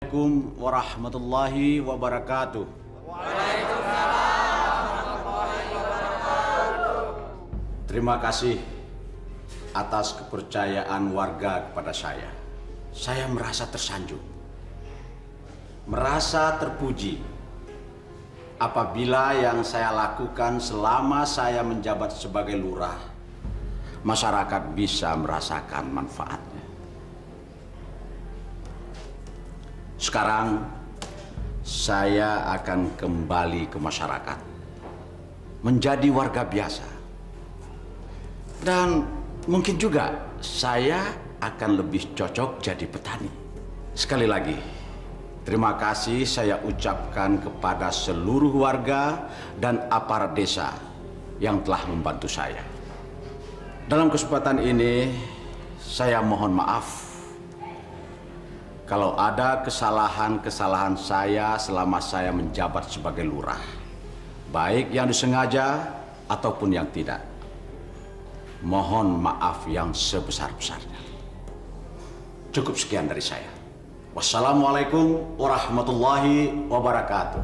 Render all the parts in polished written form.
Assalamualaikum warahmatullahi wabarakatuh. Terima kasih atas kepercayaan warga kepada saya. Saya merasa tersanjung, merasa terpuji apabila yang saya lakukan selama saya menjabat sebagai lurah, masyarakat bisa merasakan manfaatnya. Sekarang saya akan kembali ke masyarakat, menjadi warga biasa. Dan mungkin juga saya akan lebih cocok jadi petani. Sekali lagi, terima kasih saya ucapkan kepada seluruh warga dan aparat desa yang telah membantu saya. Dalam kesempatan ini, saya mohon maaf kalau ada kesalahan-kesalahan saya selama saya menjabat sebagai lurah, baik yang disengaja ataupun yang tidak. Mohon maaf yang sebesar-besarnya. Cukup sekian dari saya. Wassalamualaikum warahmatullahi wabarakatuh.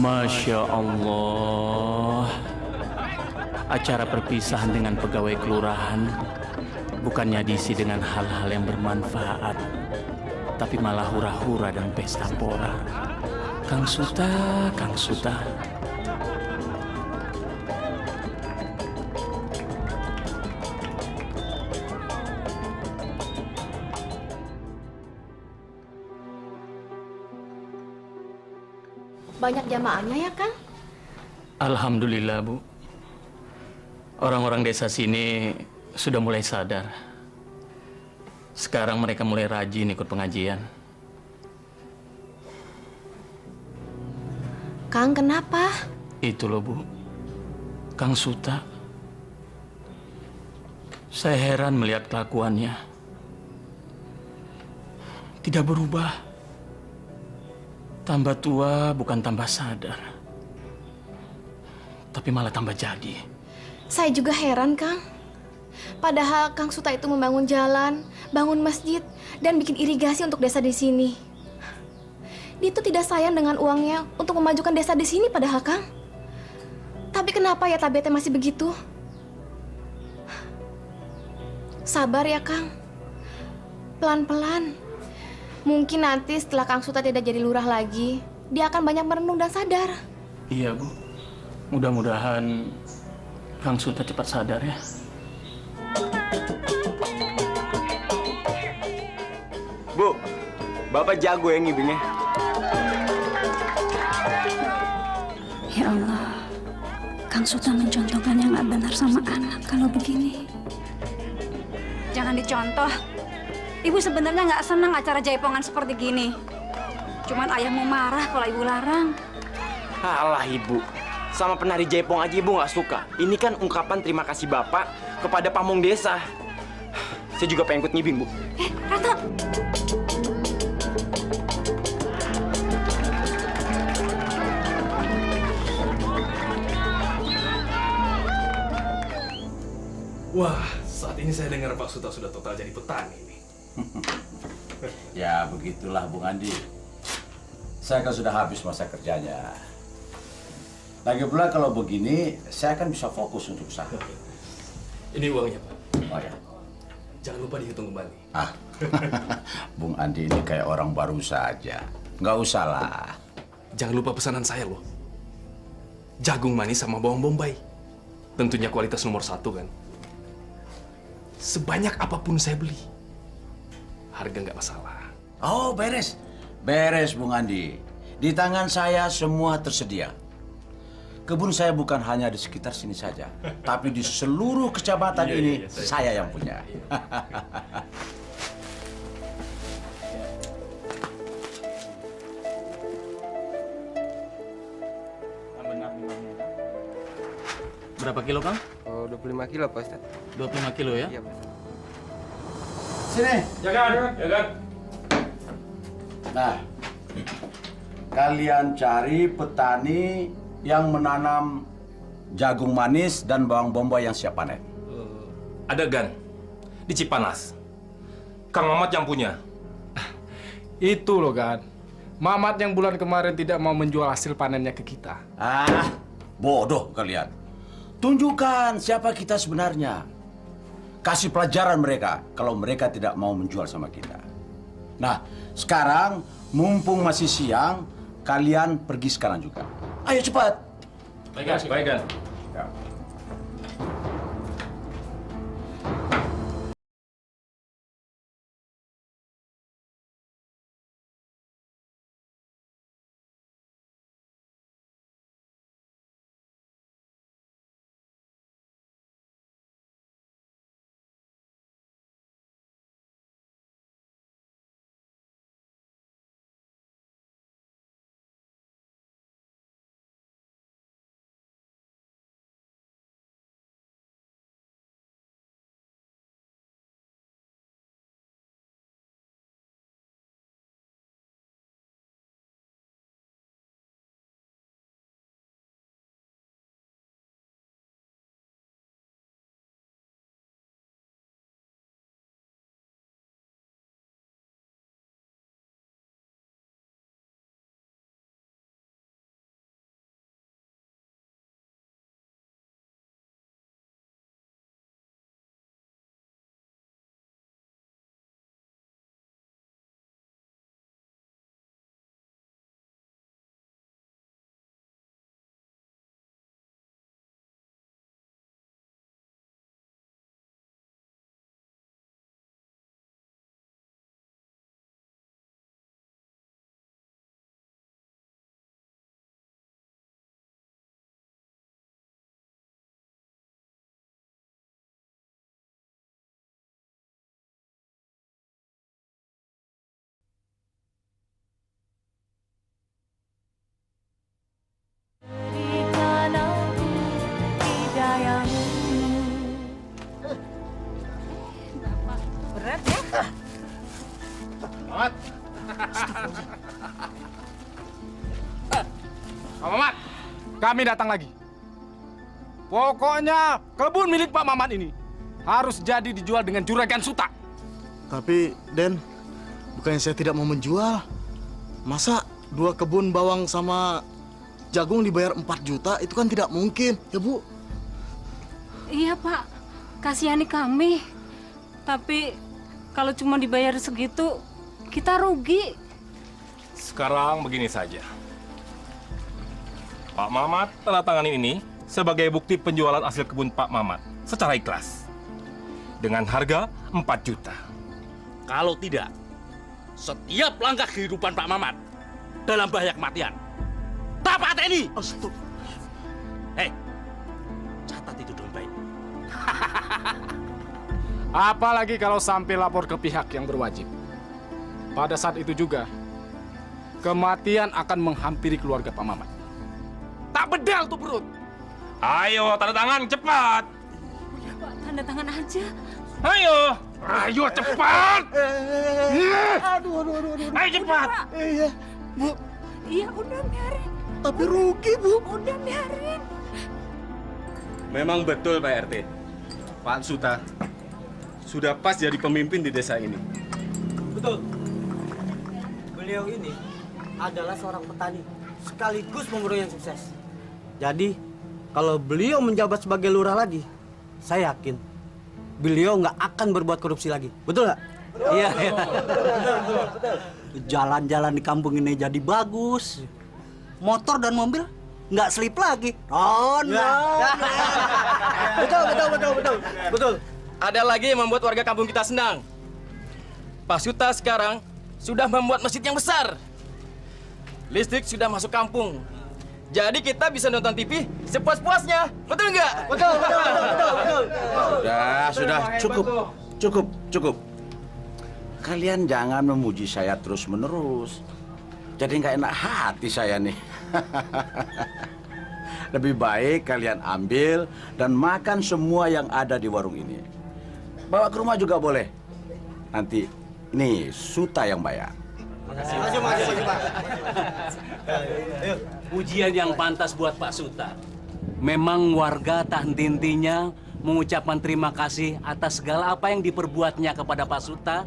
Masya Allah. Acara perpisahan dengan pegawai kelurahan bukannya diisi dengan hal-hal yang bermanfaat, tapi malah hura-hura dan pesta pora. Kang Suta, Kang Suta. Banyak jamaahnya ya, Kang? Alhamdulillah, Bu. Orang-orang desa sini sudah mulai sadar. Sekarang mereka mulai rajin ikut pengajian. Kang, kenapa? Itu loh, Bu. Kang Suta. Saya heran melihat kelakuannya. Tidak berubah. Tambah tua bukan tambah sadar, tapi malah tambah jadi. Saya juga heran, Kang. Padahal Kang Suta itu membangun jalan, bangun masjid, dan bikin irigasi untuk desa di sini. Dia itu tidak sayang dengan uangnya untuk memajukan desa di sini padahal, Kang. Tapi kenapa ya tabiatnya masih begitu? Sabar ya, Kang. Pelan-pelan. Mungkin nanti setelah Kang Suta tidak jadi lurah lagi, dia akan banyak merenung dan sadar. Iya, Bu. Mudah-mudahan Kang Suta cepat sadar ya. Bu, Bapak jago ya ngibingnya. Ya Allah, Kang Suta mencontohkan yang nggak benar sama anak kalau begini. Jangan dicontoh. Ibu sebenarnya nggak senang acara jaipongan seperti gini. Cuman ayahmu marah kalau ibu larang. Alah ibu, sama penari jaipong aja ibu nggak suka. Ini kan ungkapan terima kasih Bapak kepada pamong desa. Saya juga pengen ikut ngibing, Bu. Rata. Wah, saat ini saya dengar Pak Suta sudah total jadi petani nih. Ya begitulah Bung Andi. Saya kan sudah habis masa kerjanya. Lagi pula kalau begini, saya kan bisa fokus untuk usaha. Ini uangnya, Pak. Oh ya. Jangan lupa dihitung kembali. Ah, Bung Andi ini kayak orang baru saja. Nggak usah lah. Jangan lupa pesanan saya loh. Jagung manis sama bawang bombay. Tentunya kualitas nomor 1 kan. Sebanyak apapun saya beli, harga nggak masalah. Oh, beres. Beres, Bung Andi. Di tangan saya semua tersedia. Kebun saya bukan hanya di sekitar sini saja, tapi di seluruh kecamatan ini saya yang punya. Berapa kilo, Kang? Oh, 25 kilo, Pak Ustadz. 25 kilo ya? Iya, Pak Ustadz. Sini. Jagan. Nah, kalian cari petani yang menanam jagung manis dan bawang bombay yang siap panen. Ada Gan di Cipanas. Kang Mamat yang punya. Itu loh kan, Mamat yang bulan kemarin tidak mau menjual hasil panennya ke kita. Ah, bodoh kalian. Tunjukkan siapa kita sebenarnya. Kasih pelajaran mereka kalau mereka tidak mau menjual sama kita. Nah, sekarang mumpung masih siang, kalian pergi sekarang juga. Ayo cepat. Baik, Gan. Pak Mamat, kami datang lagi. Pokoknya kebun milik Pak Mamat ini harus jadi dijual dengan juragan Suta. Tapi, Den, bukannya saya tidak mau menjual. Masa 2 kebun bawang sama jagung dibayar 4 juta? Itu kan tidak mungkin, ya Bu? Iya, Pak. Kasihani kami. Tapi kalau cuma dibayar segitu, kita rugi. Sekarang begini saja. Pak Mamat tanda tanganin ini sebagai bukti penjualan hasil kebun Pak Mamat secara ikhlas. Dengan harga 4 juta. Kalau tidak, setiap langkah kehidupan Pak Mamat dalam bahaya kematian. Tapak TNI! Hei, catat itu dengan baik. Apalagi kalau sampai lapor ke pihak yang berwajib. Pada saat itu juga, kematian akan menghampiri keluarga Pak Mamat. Tak bedal tuh perut. Ayo, tanda tangan, cepat. Ya, Pak, tanda tangan aja. Ayo. Ayo cepat. Aduh. Ayo cepat. Iya, Bu. Iya, udah biarin. Tapi rugi, Bu. Udah biarin. Memang betul, Pak RT. Pak Suta sudah pas jadi pemimpin di desa ini. Betul. Beliau ini adalah seorang petani sekaligus pemurung yang sukses. Jadi, kalau beliau menjabat sebagai lurah lagi, saya yakin beliau nggak akan berbuat korupsi lagi. Betul nggak? Iya. Betul. Jalan-jalan di kampung ini jadi bagus. Motor dan mobil nggak selip lagi. Betul. Ada lagi yang membuat warga kampung kita senang. Pak Suta sekarang sudah membuat masjid yang besar. Listrik sudah masuk kampung. Jadi kita bisa nonton TV sepuas-puasnya. Betul nggak? Betul. Sudah, cukup. Kalian jangan memuji saya terus-menerus. Jadi nggak enak hati saya nih. Lebih baik kalian ambil dan makan semua yang ada di warung ini. Bawa ke rumah juga boleh. Nanti, nih, Suta yang bayar. Makasih, Pak. Pujian yang pantas buat Pak Suta. Memang warga tak henti-hentinya mengucapkan terima kasih atas segala apa yang diperbuatnya kepada Pak Suta,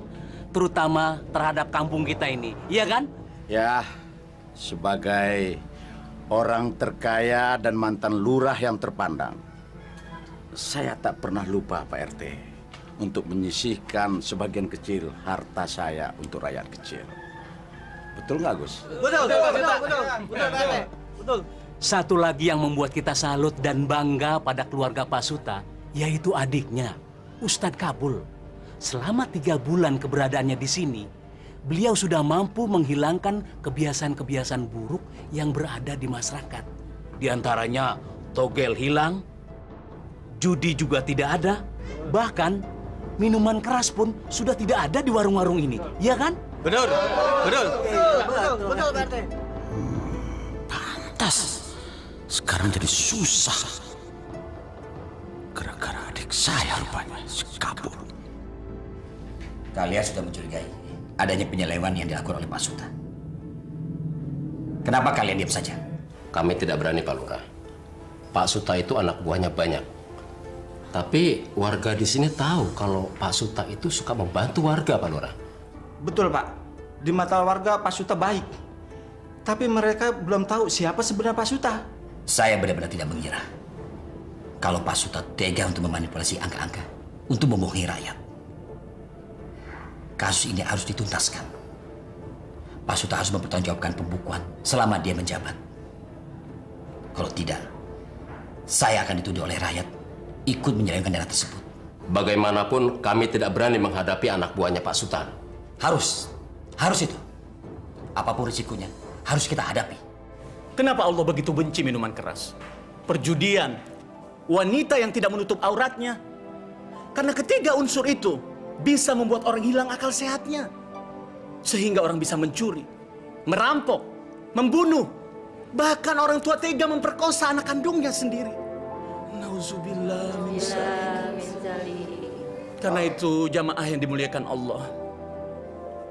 terutama terhadap kampung kita ini. Iya kan? Ya, sebagai orang terkaya dan mantan lurah yang terpandang, saya tak pernah lupa Pak RT untuk menyisihkan sebagian kecil harta saya untuk rakyat kecil. Betul nggak, Gus? Betul, Pak RT. Betul. Satu lagi yang membuat kita salut dan bangga pada keluarga Pak Suta, yaitu adiknya, Ustadz Kabul. Selama 3 bulan keberadaannya di sini, beliau sudah mampu menghilangkan kebiasaan-kebiasaan buruk yang berada di masyarakat. Di antaranya, togel hilang, judi juga tidak ada, bahkan minuman keras pun sudah tidak ada di warung-warung ini. Iya kan? Betul. Betul, Pak RT. Pantas. Sekarang jadi susah. Gara-gara adik saya rupanya kabur. Kalian sudah mencurigai adanya penyelewan yang dilakukan oleh Pak Suta. Kenapa kalian diam saja? Kami tidak berani, Pak Lurah. Pak Suta itu anak buahnya banyak. Tapi warga di sini tahu kalau Pak Suta itu suka membantu warga, Pak Lurah. Betul, Pak. Di mata warga Pak Suta baik. Tapi mereka belum tahu siapa sebenarnya Pak Suta. Saya benar-benar tidak mengira kalau Pak Suta tega untuk memanipulasi angka-angka untuk membohongi rakyat. Kasus ini harus dituntaskan. Pak Suta harus mempertanggungjawabkan pembukuan selama dia menjabat. Kalau tidak, saya akan dituduh oleh rakyat ikut menyelewengkan dana tersebut. Bagaimanapun kami tidak berani menghadapi anak buahnya Pak Suta. Harus itu. Apapun risikonya, harus kita hadapi. Kenapa Allah begitu benci minuman keras? Perjudian, wanita yang tidak menutup auratnya. Karena ketiga unsur itu bisa membuat orang hilang akal sehatnya. Sehingga orang bisa mencuri, merampok, membunuh. Bahkan orang tua tega memperkosa anak kandungnya sendiri. Nauzubillah min dzalik. Karena itu jamaah yang dimuliakan Allah,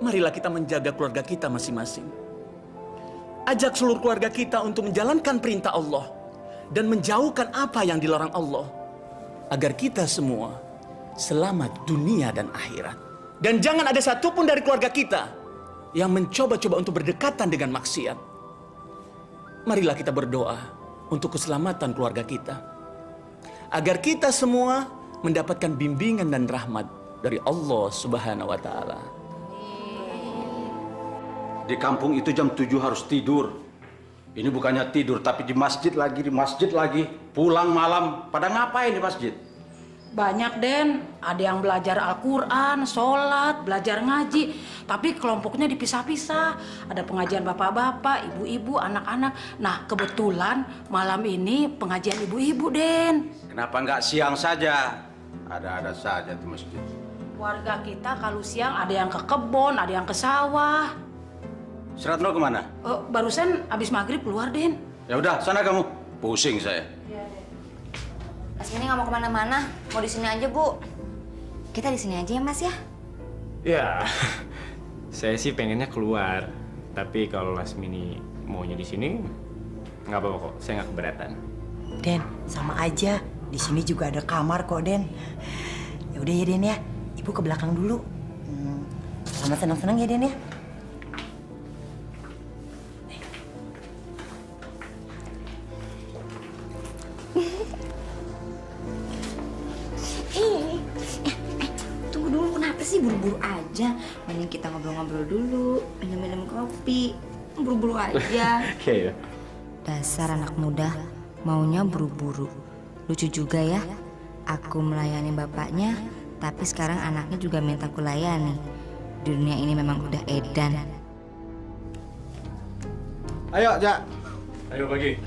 marilah kita menjaga keluarga kita masing-masing. Ajak seluruh keluarga kita untuk menjalankan perintah Allah dan menjauhkan apa yang dilarang Allah, agar kita semua selamat dunia dan akhirat. Dan jangan ada satupun dari keluarga kita yang mencoba-coba untuk berdekatan dengan maksiat. Marilah kita berdoa untuk keselamatan keluarga kita, agar kita semua mendapatkan bimbingan dan rahmat dari Allah Subhanahu wa Ta'ala. Di kampung itu jam 7 harus tidur. Ini bukannya tidur, tapi di masjid lagi. Pulang malam, pada ngapain di masjid? Banyak, Den. Ada yang belajar Al-Quran, sholat, belajar ngaji. Tapi kelompoknya dipisah-pisah. Ada pengajian bapak-bapak, ibu-ibu, anak-anak. Nah, kebetulan malam ini pengajian ibu-ibu, Den. Kenapa nggak siang saja? Ada-ada saja di masjid. Warga kita kalau siang ada yang ke kebun, ada yang ke sawah. Seratno kemana? Barusan abis maghrib keluar, Den. Ya udah, sana kamu. Pusing saya. Lasmini nggak mau kemana-mana, mau di sini aja, Bu. Kita di sini aja ya, Mas ya? Ya, saya sih pengennya keluar. Tapi kalau Lasmini maunya di sini, nggak apa-apa kok. Saya nggak keberatan. Den, sama aja. Di sini juga ada kamar kok, Den. Ya udah ya, Den ya. Ibu ke belakang dulu. Sama senang-senang ya, Den ya. Tunggu dulu, kenapa sih buru-buru aja? Mending kita ngobrol-ngobrol dulu, minum-minum kopi. Buru-buru aja. Oke ya. Dasar anak muda, maunya buru-buru. Lucu juga ya, aku melayani bapaknya, tapi sekarang anaknya juga minta aku layani. Dunia ini memang udah edan. Ayo, Jak. Ayo pagi.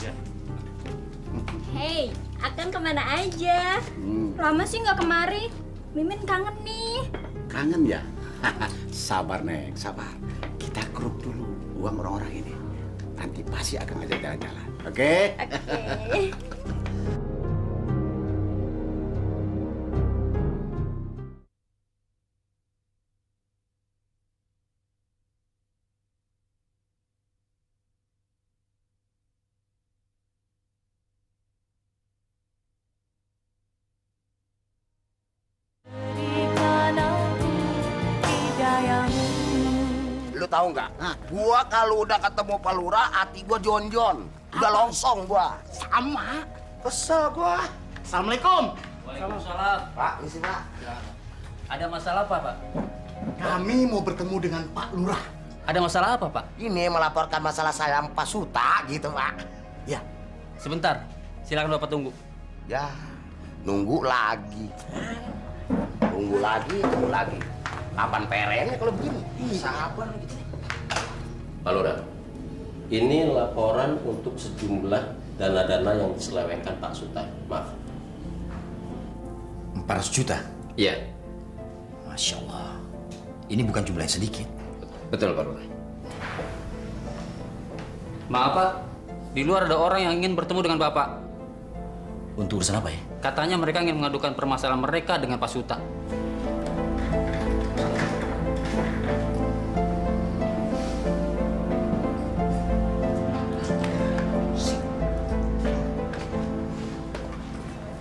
Hei, Akan kemana aja? Lama sih nggak kemari. Mimin kangen nih. Kangen ya? Sabar, Nek, sabar. Kita keruk dulu uang orang-orang ini. nanti pasti akan ngajak jalan-jalan. Oke? Oke. Lu tahu nggak? Gua kalau udah ketemu Pak Lurah, hati gua jonjon. Udah longsong gua. Sama. Kesel gua. Assalamualaikum. Waalaikumsalam. Pak, misi Pak. Ada masalah apa, Pak? Kami mau bertemu dengan Pak Lurah. Ada masalah apa, Pak? Ini melaporkan masalah saya sama Pak Suta gitu, Pak. Ya. Sebentar. Silakan Bapak tunggu. Ya, nunggu lagi. Tunggu lagi. Kapan perennya kalau begini? Sabar gitu. Pak Lurah, ini laporan untuk sejumlah dana-dana yang diselewengkan Pak Suta. Maaf. 400 juta? Iya. Masya Allah. Ini bukan jumlah yang sedikit. Betul, Pak Lurah. Maaf, Pak. Di luar ada orang yang ingin bertemu dengan Bapak. Untuk urusan apa ya? Katanya mereka ingin mengadukan permasalahan mereka dengan Pak Suta.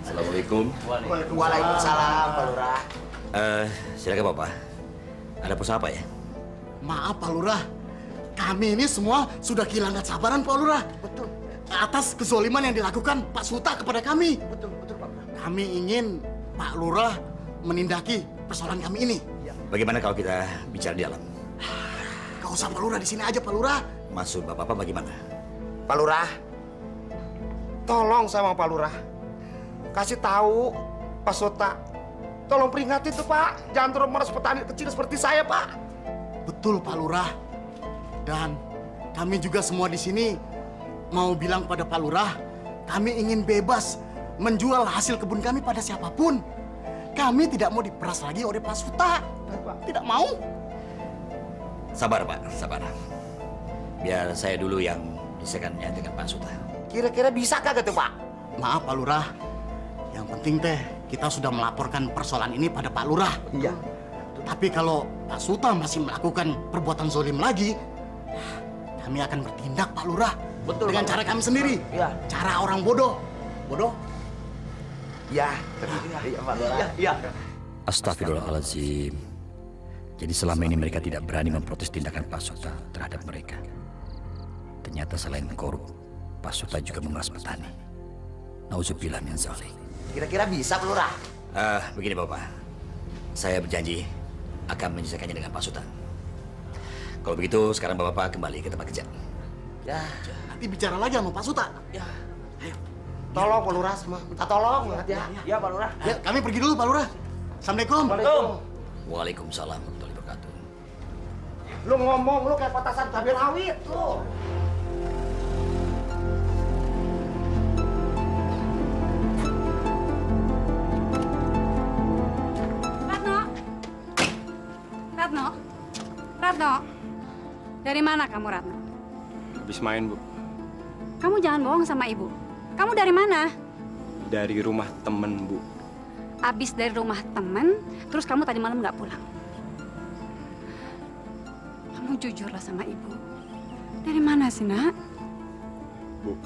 Assalamualaikum. Waalaikumsalam, Pak Lurah. Silakan Bapak. Ada pesan apa ya? Maaf Pak Lurah, kami ini semua sudah kehilangan sabaran Pak Lurah. Betul. Atas kezoliman yang dilakukan Pak Suta kepada kami. Betul Pak. Kami ingin Pak Lurah menindaki persoalan kami ini. Bagaimana kalau kita bicara di dalam? Gak usah Pak Lurah, di sini aja Pak Lurah. Maksud Bapak bagaimana? Pak Lurah, tolong sama Pak Lurah. Kasih tahu Pak Suta. Tolong peringatin tuh Pak. Jangan terus meres petani kecil seperti saya Pak. Betul Pak Lurah. Dan kami juga semua di sini mau bilang pada Pak Lurah, kami ingin bebas menjual hasil kebun kami pada siapapun. Kami tidak mau diperas lagi oleh Pak Suta. Tidak mau. Sabar Pak, sabar. Biar saya dulu yang bicarakannya dengan Pak Suta. Kira-kira bisa kagak tuh Pak? Maaf Pak Lurah. Yang penting teh kita sudah melaporkan persoalan ini pada Pak Lurah. Iya. Tapi kalau Pak Suta masih melakukan perbuatan zolim lagi, kami akan bertindak Pak Lurah. Betul. Dengan cara kami sendiri. Iya. Cara orang bodoh. Bodoh? Iya. Iya Pak Lurah. Iya. Astagfirullahaladzim. Jadi selama ini mereka tidak berani memprotes tindakan Pak Suta terhadap mereka. Ternyata selain korup, Pak Suta juga memeras petani. Nauzubillah min dzalik. Kira-kira bisa Pak Lurah? Begini Bapak. Saya berjanji akan menyelesaikannya dengan Pak Suta. Kalau begitu sekarang Bapak kembali ke tempat kerja. Ya. Nanti bicara lagi sama Pak Suta. Ya. Ayo. Tolong Pak Lurah semua. Minta tolong banget ya. Iya Pak Lurah. Ya, kami pergi dulu Pak Lurah. Assalamualaikum. Waalaikumsalam warahmatullahi wabarakatuh. Lu ngomong lu kayak petasan cabai rawit lu. Ratno, dari mana kamu Ratno? Habis main, Bu. Kamu jangan bohong sama ibu. Kamu dari mana? Dari rumah temen, Bu. Abis dari rumah temen, terus kamu tadi malam nggak pulang. Kamu jujurlah sama ibu. Dari mana sih, Nak? Bu,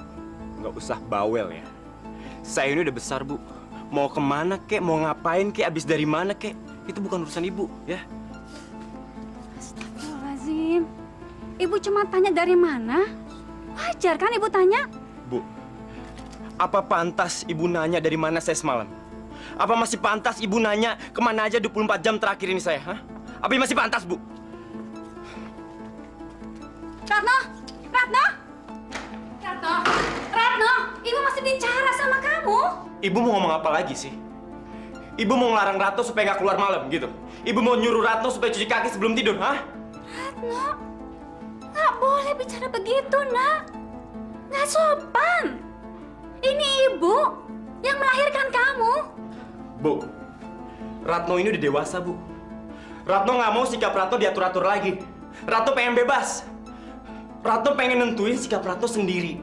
nggak usah bawel ya. Saya ini udah besar, Bu. Mau kemana kek, mau ngapain kek, abis dari mana kek, itu bukan urusan ibu, ya. Astagfirullahaladzim. Ibu cuma tanya dari mana? Wajar kan ibu tanya? Bu, apa pantas ibu nanya dari mana saya semalam? Apa masih pantas ibu nanya kemana aja 24 jam terakhir ini saya? Hah? Apa masih pantas, Bu? Ratno! Ratno! Ratno! Ratno! Ibu masih bicara sama kamu. Ibu mau ngomong apa lagi sih? Ibu mau ngelarang Ratno supaya nggak keluar malam gitu? Ibu mau nyuruh Ratno supaya cuci kaki sebelum tidur, hah? Ratno, nggak boleh bicara begitu, Nak. Nggak sopan. Ini ibu yang melahirkan kamu. Bu, Ratno ini udah dewasa, Bu. Ratno nggak mau sikap Ratno diatur-atur lagi. Ratno pengen bebas. Ratno pengen nentuin sikap Ratno sendiri.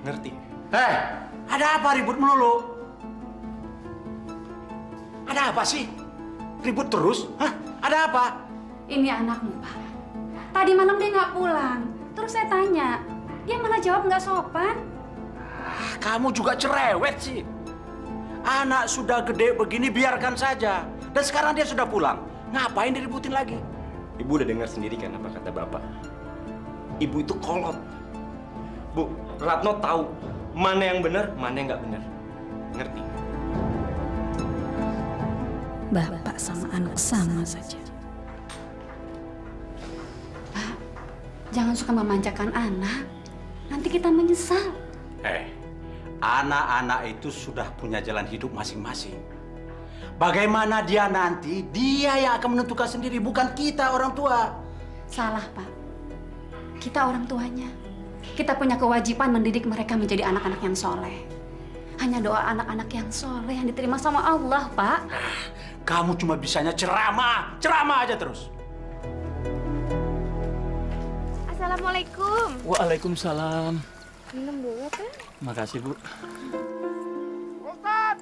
Ngerti? Hei, ada apa ribut melulu? Ada apa sih? Ribut terus? Hah? Ada apa? Ini anakmu, Pak. Tadi malam dia nggak pulang. Terus saya tanya, dia malah jawab nggak sopan. Kamu juga cerewet sih. Anak sudah gede begini biarkan saja. Dan sekarang dia sudah pulang. Ngapain diributin lagi? Ibu udah dengar sendiri kan apa kata Bapak? Ibu itu kolot. Bu, Ratno tahu mana yang benar, mana yang nggak benar. Ngerti? Bapak sama anak sama saja. Pak, jangan suka memanjakan anak. Nanti kita menyesal. Anak-anak itu sudah punya jalan hidup masing-masing. Bagaimana dia nanti, dia yang akan menentukan sendiri, bukan kita orang tua. Salah, Pak. Kita orang tuanya. Kita punya kewajiban mendidik mereka menjadi anak-anak yang soleh. Hanya doa anak-anak yang soleh yang diterima sama Allah, Pak. Kamu cuma bisanya ceramah aja terus. Assalamualaikum. Waalaikumsalam. Minum dulu, kan? Makasih, Bu. Ustad!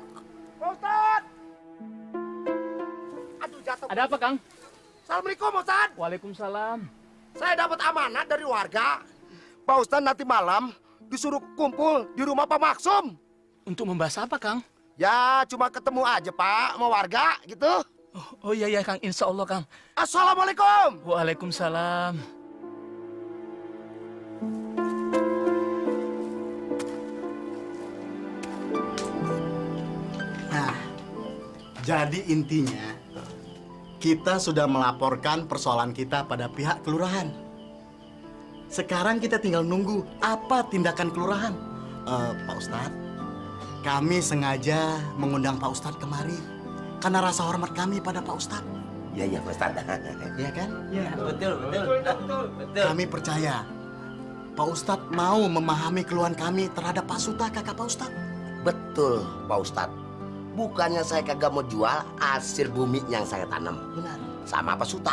Ustad! Aduh, jatuh. Ada apa, Kang? Assalamualaikum, Ustad. Waalaikumsalam. Saya dapat amanat dari warga. Pak Ustad nanti malam disuruh kumpul di rumah Pak Maksum. Untuk membahas apa, Kang? Ya, cuma ketemu aja, Pak, sama warga, gitu. Oh iya, Kang. Insya Allah, Kang. Assalamualaikum. Waalaikumsalam. Nah, jadi intinya kita sudah melaporkan persoalan kita pada pihak kelurahan. Sekarang kita tinggal nunggu apa tindakan kelurahan. Pak Ustadz, kami sengaja mengundang Pak Ustadz kemari karena rasa hormat kami pada Pak Ustadz. Iya, Pak Ustadz. Iya kan? Iya, betul. Kami percaya Pak Ustadz mau memahami keluhan kami terhadap Pak Suta, kakak Pak Ustadz. Betul, Pak Ustadz. Bukannya saya kagak mau jual hasil bumi yang saya tanam. Benar. Sama Pak Suta.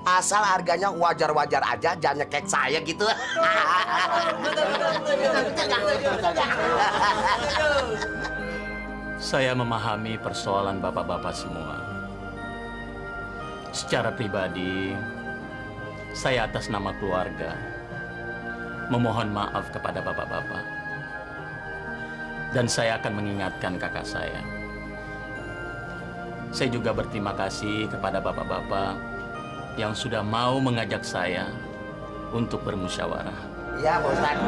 Asal harganya wajar-wajar aja, jangan kayak saya gitu. Saya memahami persoalan bapak-bapak semua. Secara pribadi, saya atas nama keluarga memohon maaf kepada bapak-bapak. Dan saya akan mengingatkan kakak saya. Saya juga berterima kasih kepada bapak-bapak yang sudah mau mengajak saya untuk bermusyawarah. Iya, Pak Ustadz.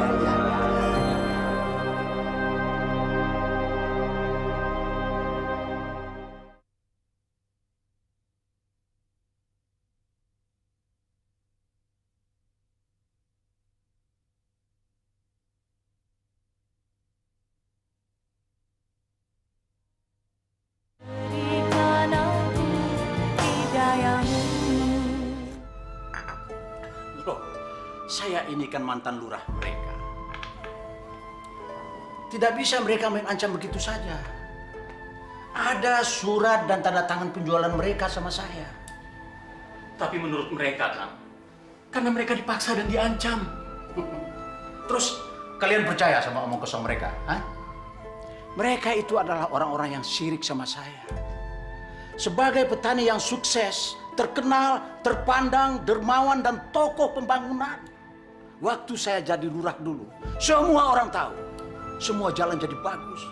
Loh, saya ini kan mantan lurah mereka. Tidak bisa mereka mengancam begitu saja. Ada surat dan tanda tangan penjualan mereka sama saya. Tapi menurut mereka, Kang, karena mereka dipaksa dan diancam. Terus kalian percaya sama omong kosong mereka? Hah? Mereka itu adalah orang-orang yang syirik sama saya. Sebagai petani yang sukses, terkenal, terpandang, dermawan, dan tokoh pembangunan. Waktu saya jadi lurah dulu, semua orang tahu. Semua jalan jadi bagus.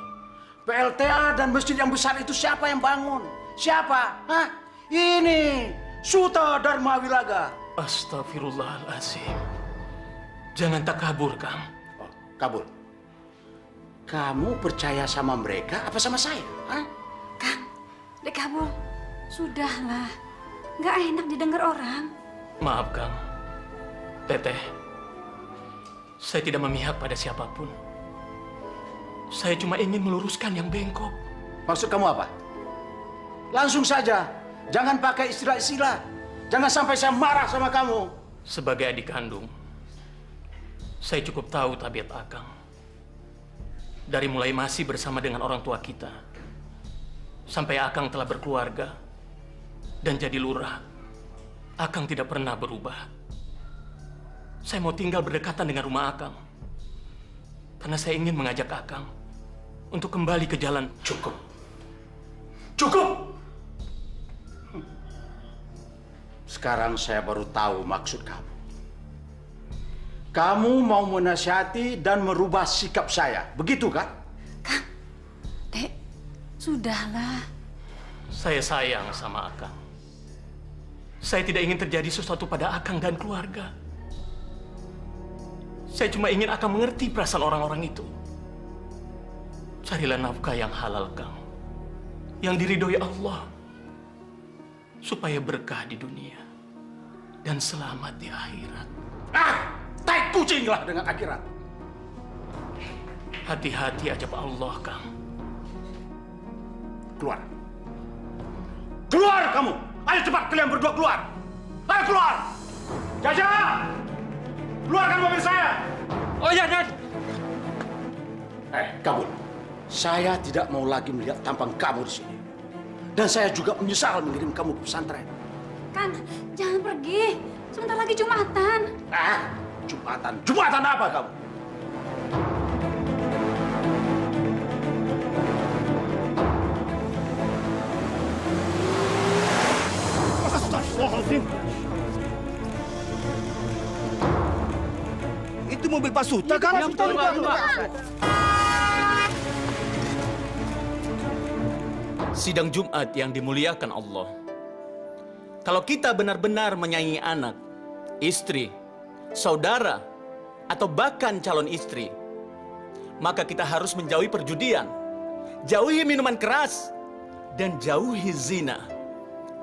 PLTA dan masjid yang besar itu siapa yang bangun? Siapa? Hah? Ini Suta Dharma Wilaga. Astagfirullahaladzim. Jangan takabur, Kang. Oh, kabur. Kamu percaya sama mereka apa sama saya? Hah? Dek Kabul, sudahlah. Nggak enak didengar orang. Maaf, Kang. Teteh, saya tidak memihak pada siapapun. Saya cuma ingin meluruskan yang bengkok. Maksud kamu apa? Langsung saja. Jangan pakai istilah-istilah. Jangan sampai saya marah sama kamu. Sebagai adik kandung, saya cukup tahu tabiat Akang. Dari mulai masih bersama dengan orang tua kita, sampai Akang telah berkeluarga dan jadi lurah, Akang tidak pernah berubah. Saya mau tinggal berdekatan dengan rumah Akang. Karena saya ingin mengajak Akang untuk kembali ke jalan. Cukup. Cukup! Sekarang saya baru tahu maksud kamu. Kamu mau menasihati dan merubah sikap saya, begitu kan? Dek, sudahlah. Saya sayang sama Akang. Saya tidak ingin terjadi sesuatu pada Akang dan keluarga. Saya cuma ingin Akang mengerti perasaan orang-orang itu. Carilah nafkah yang halal, Kang. Yang diridhoi Allah. Supaya berkah di dunia. Dan selamat di akhirat. Tai kucinglah dengan akhirat. Hati-hati aja Pak Allah, Kang. Keluar. Keluar kamu! Ayo cepat kalian berdua keluar! Ayo keluar! Jaja! Keluarkan mobil saya! Oh ya, Dan. Kabul. Saya tidak mau lagi melihat tampang kamu di sini. Dan saya juga menyesal mengirim kamu ke pesantren. Kang, jangan pergi. Sebentar lagi Jumatan. Jumatan? Jumatan apa kamu? Astagfirullahaladzim. Itu mobil Pak Suta kan? Yang betul, Pak. Sidang Jumat yang dimuliakan Allah. Kalau kita benar-benar menyayangi anak, istri, saudara, atau bahkan calon istri, maka kita harus menjauhi perjudian, jauhi minuman keras, dan jauhi zina,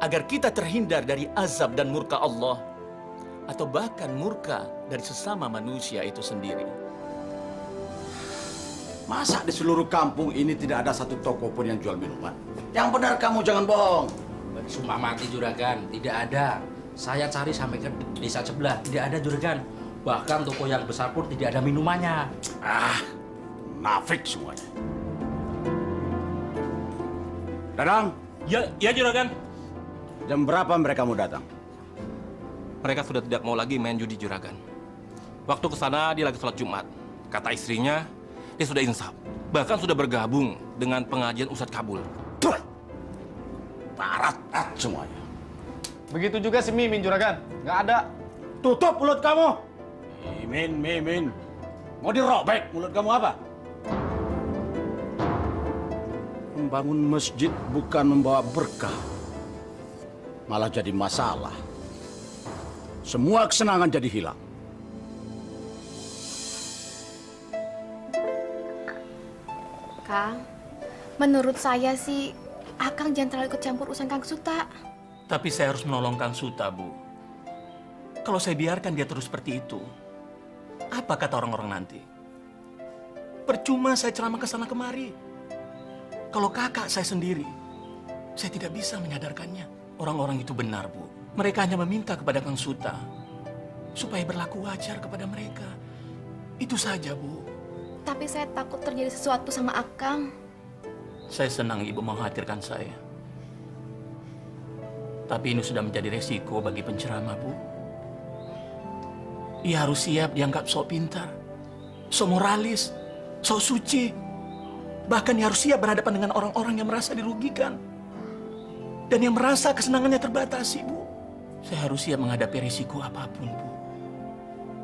agar kita terhindar dari azab dan murka Allah, atau bahkan murka dari sesama manusia itu sendiri. Masa di seluruh kampung ini tidak ada satu toko pun yang jual minuman? Yang benar kamu, jangan bohong. Sumpah mati juragan, tidak ada. Saya cari sampai ke desa sebelah, tidak ada juragan. Bahkan toko yang besar pun tidak ada minumannya. Nafik semuanya. Dadang. Ya juragan. Jam berapa mereka mau datang? Mereka sudah tidak mau lagi main judi juragan. Waktu ke sana dia lagi sholat Jumat. Kata istrinya, dia sudah insaf. Bahkan sudah bergabung dengan pengajian Ustadz Kabul. Parat semuanya. Begitu juga si Mimin juragan, nggak ada. Tutup mulut kamu. Mimin. Mau dirobek mulut kamu apa? Membangun masjid bukan membawa berkah. Malah jadi masalah. Semua kesenangan jadi hilang. Kang, menurut saya sih, Akang jangan terlalu ikut campur urusan Kang Suta. Tapi saya harus menolong Kang Suta, Bu. Kalau saya biarkan dia terus seperti itu, apa kata orang-orang nanti? Percuma saya ceramah ke sana kemari. Kalau kakak saya sendiri, saya tidak bisa menyadarkannya. Orang-orang itu benar, Bu. Mereka hanya meminta kepada Kang Suta supaya berlaku wajar kepada mereka. Itu saja, Bu. Tapi saya takut terjadi sesuatu sama Akang. Saya senang Ibu mengkhawatirkan saya. Tapi ini sudah menjadi resiko bagi penceramah, Bu. Ia harus siap dianggap sok pintar, sok moralis, sok suci. Bahkan ia harus siap berhadapan dengan orang-orang yang merasa dirugikan. Dan yang merasa kesenangannya terbatasi, Bu. Saya harus siap menghadapi risiko apapun, Bu.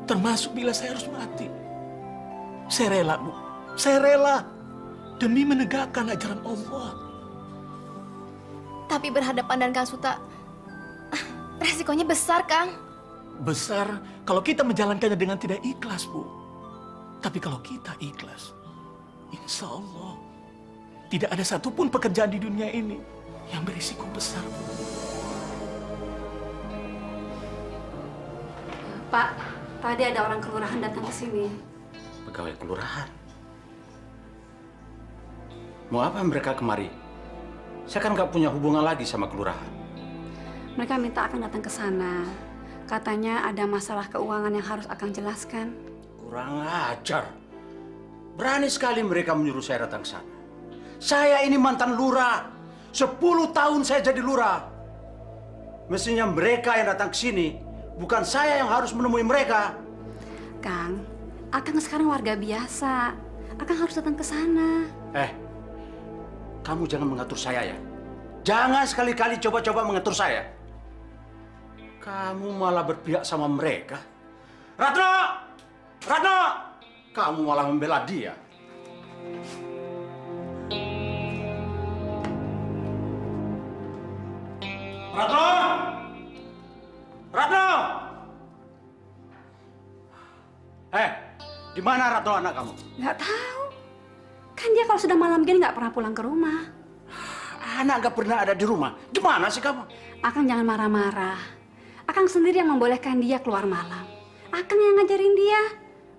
Termasuk bila saya harus mati. Saya rela, Bu. Saya rela. Demi menegakkan ajaran Allah. Tapi berhadapan dengan Kang Suta, resikonya besar, Kang. Besar kalau kita menjalankannya dengan tidak ikhlas, Bu. Tapi kalau kita ikhlas, insya Allah tidak ada satupun pekerjaan di dunia ini yang berisiko besar, Bu. Pak, tadi ada orang kelurahan datang ke sini. Pegawai kelurahan? Mau apa mereka kemari? Saya kan nggak punya hubungan lagi sama kelurahan. Mereka minta Akang datang ke sana. Katanya ada masalah keuangan yang harus Akang jelaskan. Kurang ajar. Berani sekali mereka menyuruh saya datang ke sana. Saya ini mantan lurah. 10 tahun saya jadi lurah. Mestinya mereka yang datang ke sini. Bukan saya yang harus menemui mereka. Kang. Akang sekarang warga biasa. Akang harus datang ke sana. Kamu jangan mengatur saya ya. Jangan sekali-kali coba-coba mengatur saya. Kamu malah berpihak sama mereka. Ratno! Ratno! Kamu malah membela dia. Ratno! Ratno! Di mana Ratno anak kamu? Nggak tahu. Kan dia kalau sudah malam gini nggak pernah pulang ke rumah. Anak nggak pernah ada di rumah. Gimana sih kamu? Akang jangan marah-marah. Akang sendiri yang membolehkan dia keluar malam. Akang yang ngajarin dia.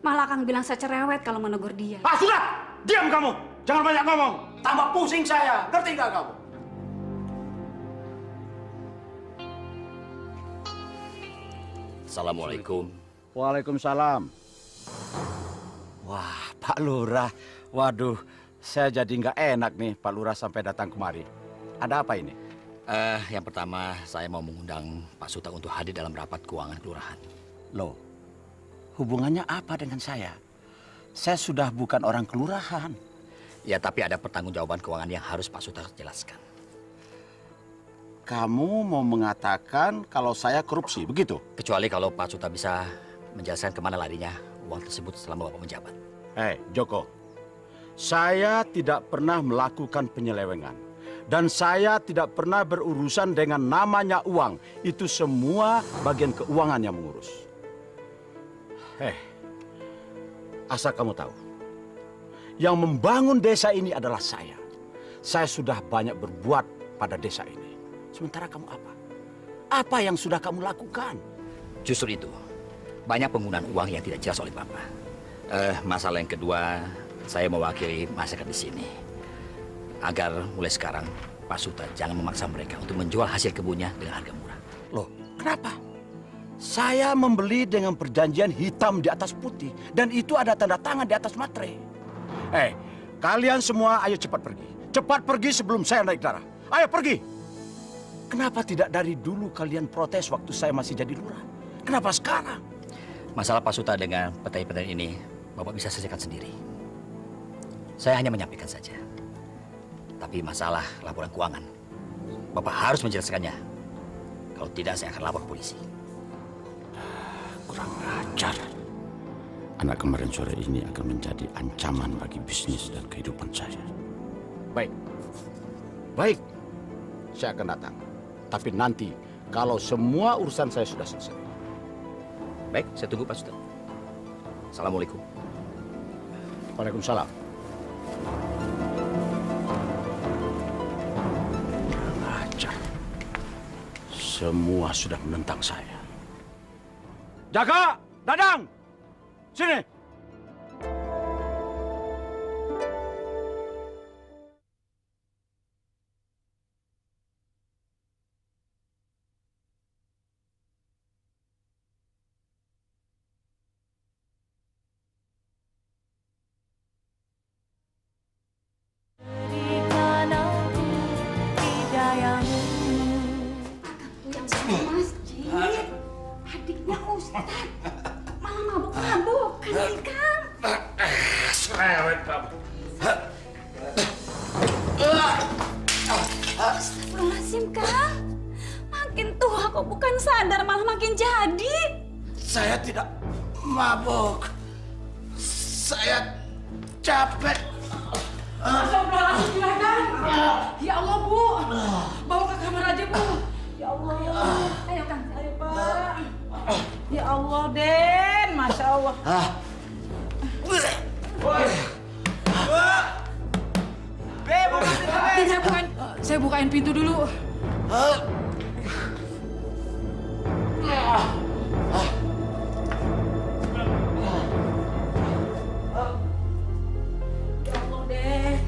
Malah Akang bilang saya cerewet kalau menegur dia. Sudah! Diam kamu! Jangan banyak ngomong. Tambah pusing saya. Ngerti nggak kamu? Assalamualaikum. Waalaikumsalam. Wah, Pak Lurah. Waduh, saya jadi nggak enak nih Pak Lurah sampai datang kemari. Ada apa ini? Yang pertama, saya mau mengundang Pak Suta untuk hadir dalam rapat keuangan kelurahan. Loh, hubungannya apa dengan saya? Saya sudah bukan orang kelurahan. Ya, tapi ada pertanggungjawaban keuangan yang harus Pak Suta jelaskan. Kamu mau mengatakan kalau saya korupsi, begitu? Kecuali kalau Pak Suta bisa menjelaskan kemana larinya uang tersebut selama Bapak menjabat. Joko, saya tidak pernah melakukan penyelewengan. Dan saya tidak pernah berurusan dengan namanya uang. Itu semua bagian keuangan yang mengurus. Asal kamu tahu, yang membangun desa ini adalah saya. Saya sudah banyak berbuat pada desa ini. Sementara kamu apa? Apa yang sudah kamu lakukan? Justru itu, banyak penggunaan uang yang tidak jelas oleh Bapak. Masalah yang kedua, saya mewakili masyarakat di sini. Agar mulai sekarang, Pak Suta jangan memaksa mereka untuk menjual hasil kebunnya dengan harga murah. Loh, kenapa? Saya membeli dengan perjanjian hitam di atas putih. Dan itu ada tanda tangan di atas materai. Kalian semua ayo cepat pergi. Cepat pergi sebelum saya naik darah. Ayo pergi! Kenapa tidak dari dulu kalian protes waktu saya masih jadi lurah? Kenapa sekarang? Masalah Pak Suta dengan petani-petani ini, Bapak bisa selesaikan sendiri. Saya hanya menyampaikan saja. Tapi masalah laporan keuangan, Bapak harus menjelaskannya. Kalau tidak, saya akan lapor polisi. Kurang ajar. Anak kemarin sore ini akan menjadi ancaman bagi bisnis dan kehidupan saya. Baik. Baik. Saya akan datang. Tapi nanti kalau semua urusan saya sudah selesai. Baik, saya tunggu Pak Suta. Assalamualaikum. Waalaikumsalam. Ajar. Semua sudah menentang saya. Jaga! Dadang! Sini! Adiknya Ustadz malah mabuk-mabuk kan Kang? Cerewet kamu. Astagfirullahaladzim Kang. Makin tua kok bukan sadar malah makin jadi. Saya tidak mabuk. Saya capek. Astagfirullahaladzim, Juragan. Ya Allah, Bu. Bawa ke kamar aja, Bu. Ya Allah, ya Allah. Ayo, Kang. Ayo, Pak. Ya Allah, Den. Masya Allah. Saya bukain pintu dulu. Ya Allah, Den.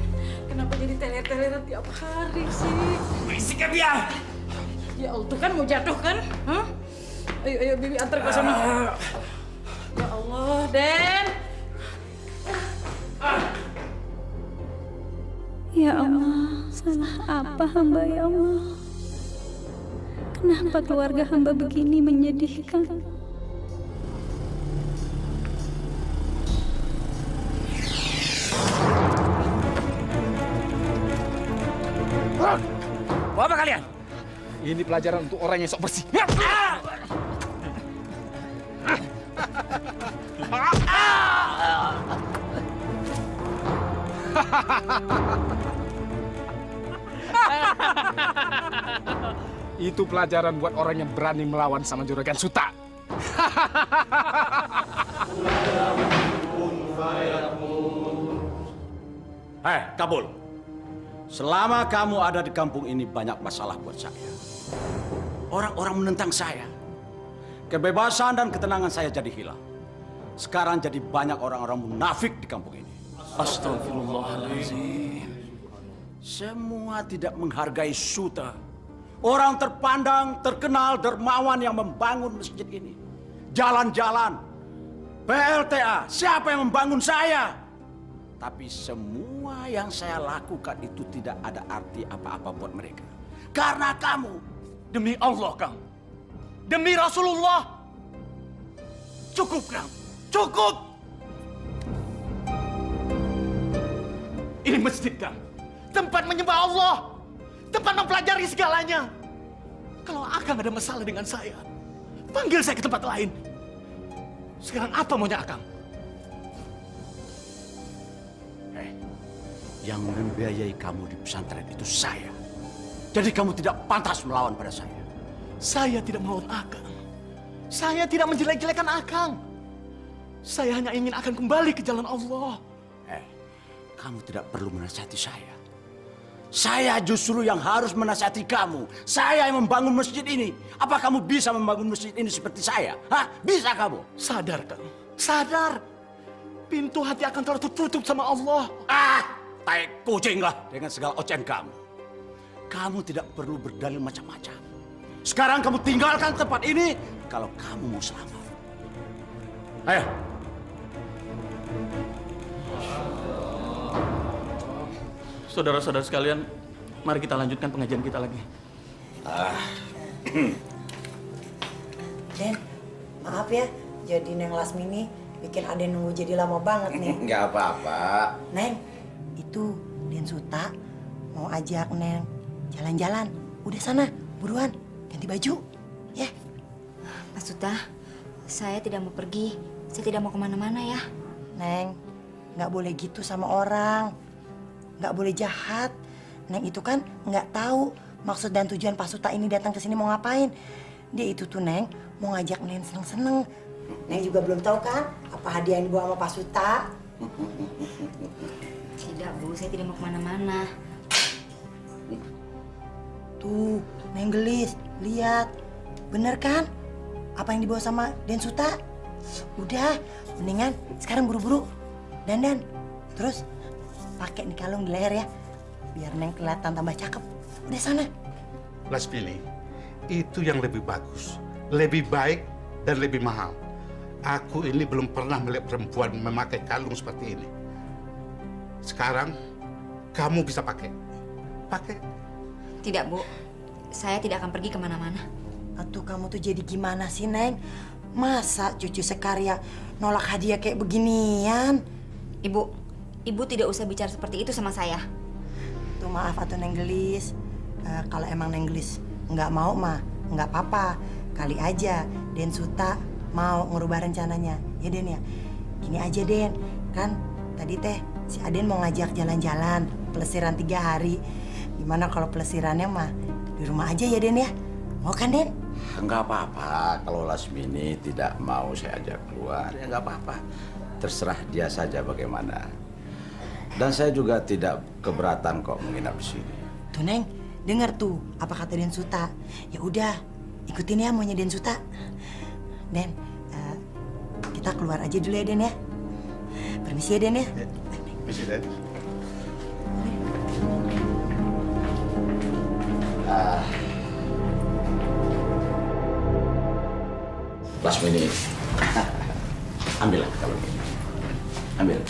Kenapa jadi teler-teleran tiap hari sih? Berisik ya dia. Ya Allah, tuh kan mau jatuh kan? Hah? Ayo, ayo, Bibi antar ke sana. Ya Allah, Den. Ya Allah, salah apa hamba ya Allah? Kenapa keluarga hamba begini menyedihkan? Ini pelajaran untuk orang yang sok bersih. Itu pelajaran buat orang yang berani melawan sama Juragan Suta. Hei, Kabul. Selama kamu ada di kampung ini banyak masalah buat saya. Orang-orang menentang saya. Kebebasan dan ketenangan saya jadi hilang. Sekarang jadi banyak orang-orang munafik di kampung ini. Astagfirullahaladzim. Semua tidak menghargai Suta. Orang terpandang, terkenal, dermawan yang membangun masjid ini. Jalan-jalan. PLTA, siapa yang membangun saya? Tapi semua yang saya lakukan itu tidak ada arti apa-apa buat mereka. Karena kamu. Demi Allah, Kang. Demi Rasulullah. Cukup, Kang. Cukup. Ini masjid, Kang. Tempat menyembah Allah. Tempat mempelajari segalanya. Kalau Akang ada masalah dengan saya, panggil saya ke tempat lain. Sekarang apa maunya Akang? Yang membiayai kamu di pesantren itu saya. Jadi kamu tidak pantas melawan pada saya. Saya tidak melawan Akang. Saya tidak menjelek-jelekan Akang. Saya hanya ingin Akang kembali ke jalan Allah. Kamu tidak perlu menasihati saya. Saya justru yang harus menasihati kamu. Saya yang membangun masjid ini. Apa kamu bisa membangun masjid ini seperti saya? Hah? Bisa kamu? Sadar, Kang. Sadar. Pintu hati akan telah tertutup sama Allah. Tai kucing lah dengan segala ocehan kamu. Kamu tidak perlu berdalil macam-macam. Sekarang kamu tinggalkan tempat ini kalau kamu mau selamat. Ayo. Saudara-saudara sekalian, mari kita lanjutkan pengajian kita lagi. Den, maaf ya, jadi Neng Lasmini bikin Aden nunggu jadi lama banget nih. Nggak apa-apa. Neng, itu Den Suta mau ajak Neng jalan-jalan. Udah sana, buruan, ganti baju, ya. Pak Suta, saya tidak mau pergi. Saya tidak mau kemana-mana ya. Neng, nggak boleh gitu sama orang. Nggak boleh jahat. Neng itu kan nggak tahu maksud dan tujuan Pak Suta ini datang ke sini mau ngapain. Dia itu tuh Neng mau ngajak Neng seneng-seneng. Neng juga belum tahu kan apa hadiah yang dibawa sama Pak Suta. Tidak Bu, saya tidak mau kemana-mana. Tuh, Neng gelis, lihat. Bener kan? Apa yang dibawa sama Den Suta? Udah, mendingan sekarang buru-buru dandan. Terus pakai nih kalung di leher ya, biar Neng kelihatan tambah cakep. Udah sana. Lasmini, itu yang lebih bagus, lebih baik, dan lebih mahal. Aku ini belum pernah melihat perempuan memakai kalung seperti ini. Sekarang, kamu bisa pakai. Pakai. Tidak Bu, saya tidak akan pergi kemana-mana. Atuh kamu tuh jadi gimana sih Neng? Masa cucu sekarya nolak hadiah kayak beginian? Ibu tidak usah bicara seperti itu sama saya. Tuh maaf atuh Neng Gelis. Kalau emang Neng Gelis nggak mau mah nggak apa-apa. Kali aja Den Suta mau ngerubah rencananya. Ya Den ya. Gini aja Den, kan tadi teh si Aden mau ngajak jalan-jalan pelesiran 3 hari. Gimana kalau pelesirannya mah di rumah aja ya Den ya? Mau kan Den? Enggak apa-apa kalau Lasmini tidak mau saya ajak keluar. Ya enggak apa-apa. Terserah dia saja bagaimana. Dan saya juga tidak keberatan kok menginap di sini. Tuh Neng, dengar tuh apa kata Den Suta. Ya udah, ikutin ya maunya Den Suta. Den, kita keluar aja dulu ya Den ya. Permisi ya Den ya. Permisi Den. Lasmini, ambillah kalau ini. Ambil.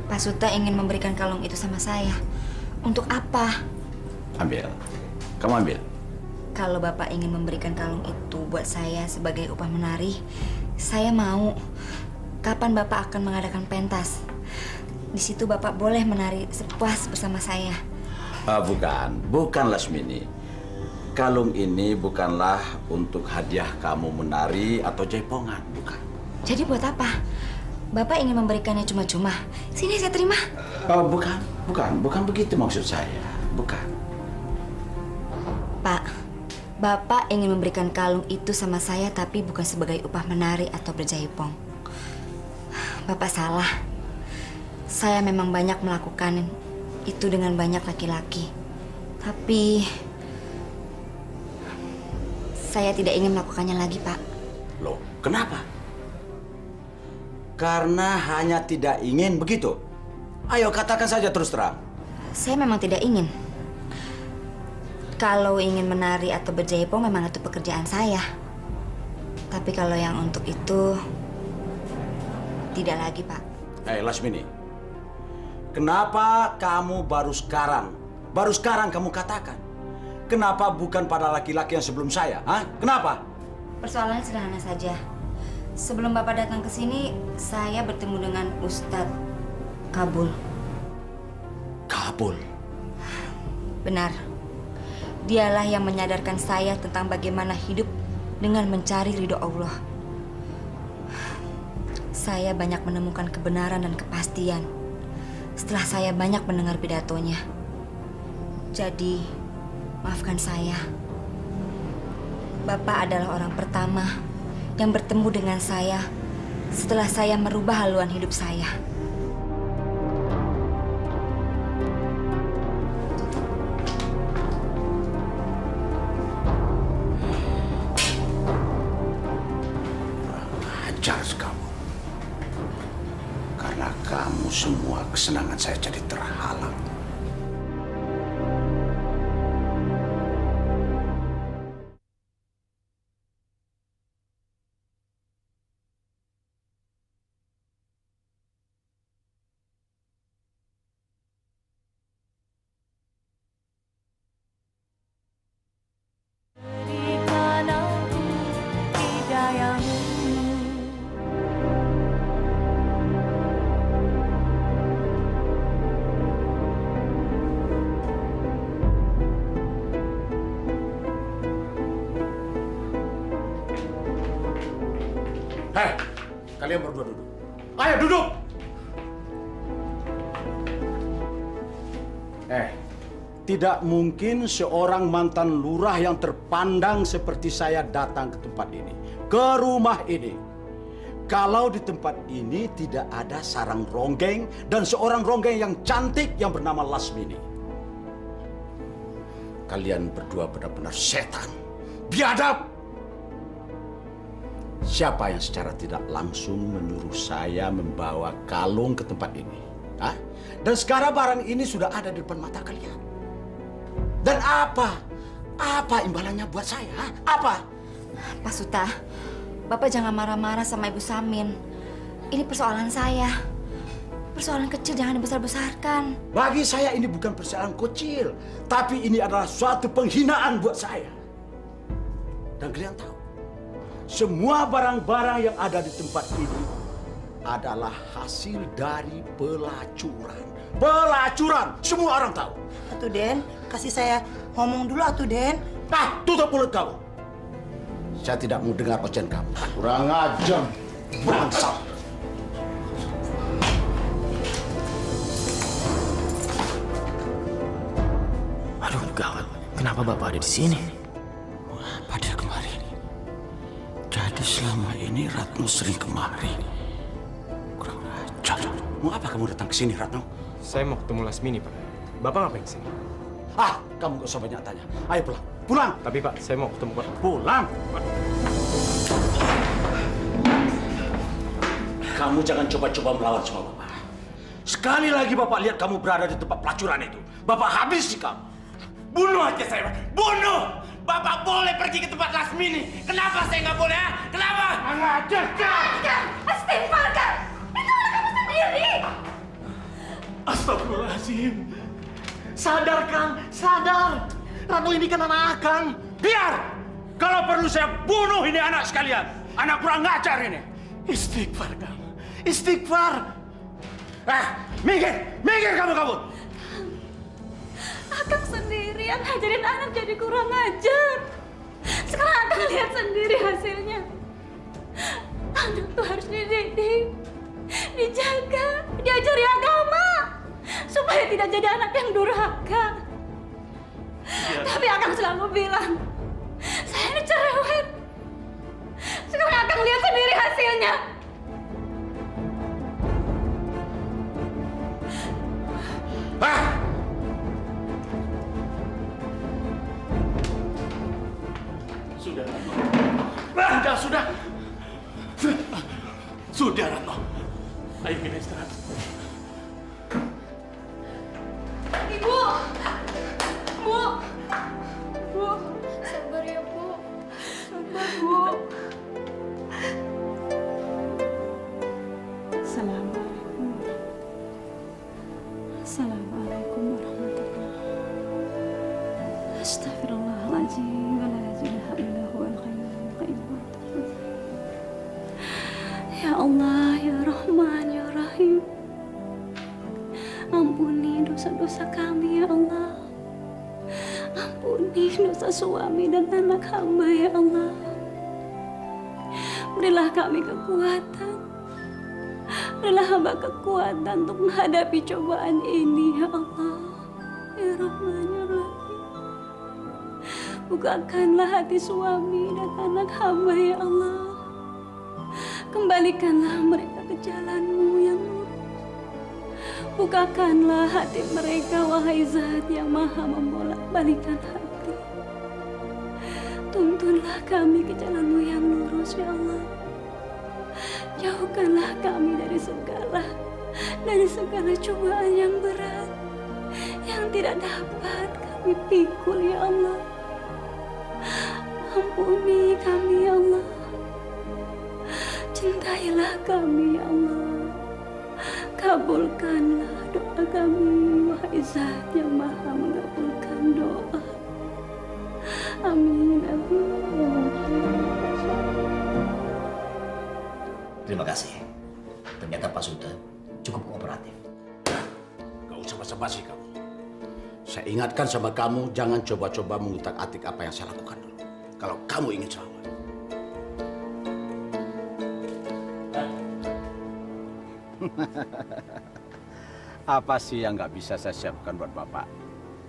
Pak Suta ingin memberikan kalung itu sama saya. Untuk apa? Ambil. Kamu ambil. Kalau Bapak ingin memberikan kalung itu buat saya sebagai upah menari, saya mau. Kapan Bapak akan mengadakan pentas? Di situ Bapak boleh menari sepuas bersama saya. Bukan Lasmini. Kalung ini bukanlah untuk hadiah kamu menari atau jaipongan, bukan. Jadi buat apa? Bapak ingin memberikannya cuma-cuma. Sini saya terima. Bukan begitu maksud saya. Bukan. Pak, Bapak ingin memberikan kalung itu sama saya tapi bukan sebagai upah menari atau berjaipong. Bapak salah. Saya memang banyak melakukan itu dengan banyak laki-laki. Tapi saya tidak ingin melakukannya lagi, Pak. Loh, kenapa? Karena hanya tidak ingin begitu. Ayo katakan saja terus terang. Saya memang tidak ingin. Kalau ingin menari atau berjaipong memang itu pekerjaan saya. Tapi kalau yang untuk itu tidak lagi, Pak. Lasmini, kenapa kamu baru sekarang kamu katakan? Kenapa bukan pada laki-laki yang sebelum saya? Hah? Kenapa? Persoalannya sederhana saja. Sebelum Bapak datang ke sini, saya bertemu dengan Ustadz Kabul. Kabul? Benar. Dialah yang menyadarkan saya tentang bagaimana hidup dengan mencari ridho Allah. Saya banyak menemukan kebenaran dan kepastian setelah saya banyak mendengar pidatonya. Jadi, maafkan saya. Bapak adalah orang pertama yang bertemu dengan saya setelah saya merubah haluan hidup saya. Ajar kamu. Karena kamu semua kesenangan saya jadi terhalang. Hei, kalian berdua duduk. Ayo duduk! Tidak mungkin seorang mantan lurah yang terpandang seperti saya datang ke tempat ini, ke rumah ini. Kalau di tempat ini tidak ada sarang ronggeng dan seorang ronggeng yang cantik yang bernama Lasmini. Kalian berdua benar-benar setan, biadab. Siapa yang secara tidak langsung menyuruh saya membawa kalung ke tempat ini? Hah? Dan sekarang barang ini sudah ada di depan mata kalian. Dan apa? Apa imbalannya buat saya? Hah? Apa? Pak Suta, Bapak jangan marah-marah sama Ibu Samin. Ini persoalan saya. Persoalan kecil jangan dibesar-besarkan. Bagi saya ini bukan persoalan kecil. Tapi ini adalah suatu penghinaan buat saya. Dan kalian tahu, semua barang-barang yang ada di tempat ini adalah hasil dari pelacuran. Pelacuran! Semua orang tahu. Atuh Den, kasih saya ngomong dulu atuh Den. Tutup mulut kamu. Saya tidak mau dengar ocehan kamu. Kurang ajar, bangsat. Aduh, gawat. Kenapa Bapak ada di sini? Apa dia kemari? Jadi selama ini Ratno sering kemari. Kurang ajar. Mau apa kamu datang ke sini, Ratno? Saya mau ketemu Lasmini, Pak. Bapak ngapain kesini? Kamu gak usah banyak tanya. Ayo pulang. Pulang! Tapi Pak, saya mau ketemu Pak. Pulang! Kamu jangan coba-coba melawan sama Bapak. Sekali lagi Bapak lihat kamu berada di tempat pelacuran itu, Bapak habisi kamu. Bunuh aja saya, Pak. Bunuh! Bapak boleh pergi ke tempat Lasmini. Kenapa saya nggak boleh, ha? Kenapa? Kang! Istighfar, Kang! Itu anak kamu sendiri! Astagfirullahaladzim. Sadar, Kang. Sadar. Rano ini kan anak Kang. Biar! Kalau perlu saya bunuh ini anak sekalian. Anak kurang ngajar ini. Istighfar, Kang. Istighfar. Minggir! Minggir kamu! Akang sendiri yang ngajarin anak jadi kurang ajar. Sekarang Akang lihat sendiri hasilnya. Anak tuh harus dididik, dijaga, diajari agama supaya tidak jadi anak yang durhaka. Tapi Akang selalu bilang, saya ini cerewet. Sekarang Akang lihat sendiri hasilnya. Sudah, Ratno. Sudah. Sudah, Ratno. Ayo kita istirahat. Ibu! Bu! Sabar ya, Bu. Sabar, Bu. Assalamualaikum. Assalamualaikum warahmatullahi. Astagfirullahaladzim. Wa la ilaha illa huwal hayyul qayyum. Ya Allah, ya Rahman, ya Rahim. Ampuni dosa-dosa kami, ya Allah. Ampuni dosa suami dan anak hamba, ya Allah. Berilah kami kekuatan. Berilah hamba kekuatan untuk menghadapi cobaan ini, ya Allah. Ya Rahman, ya Rahim. Bukakanlah hati suami dan anak hamba, ya Allah. Kembalikanlah mereka ke jalan-Mu yang lurus. Bukakanlah hati mereka, wahai Zat yang maha membolak-balikan hati. Tuntunlah kami ke jalan-Mu yang lurus, ya Allah. Jauhkanlah kami dari segala cobaan yang berat, yang tidak dapat kami pikul, ya Allah. Ampuni kami, ya Allah. Cintailah kami, ya Allah. Kabulkanlah doa kami, wahai Zat yang maha mengabulkan doa. Amin. Terima kasih. Ternyata Pak Suta cukup kooperatif. Gak usah basa-basi kamu. Saya ingatkan sama kamu, jangan coba-coba mengutak-atik apa yang saya lakukan dulu. Kalau kamu ingin selamat. Apa sih yang nggak bisa saya siapkan buat Bapak?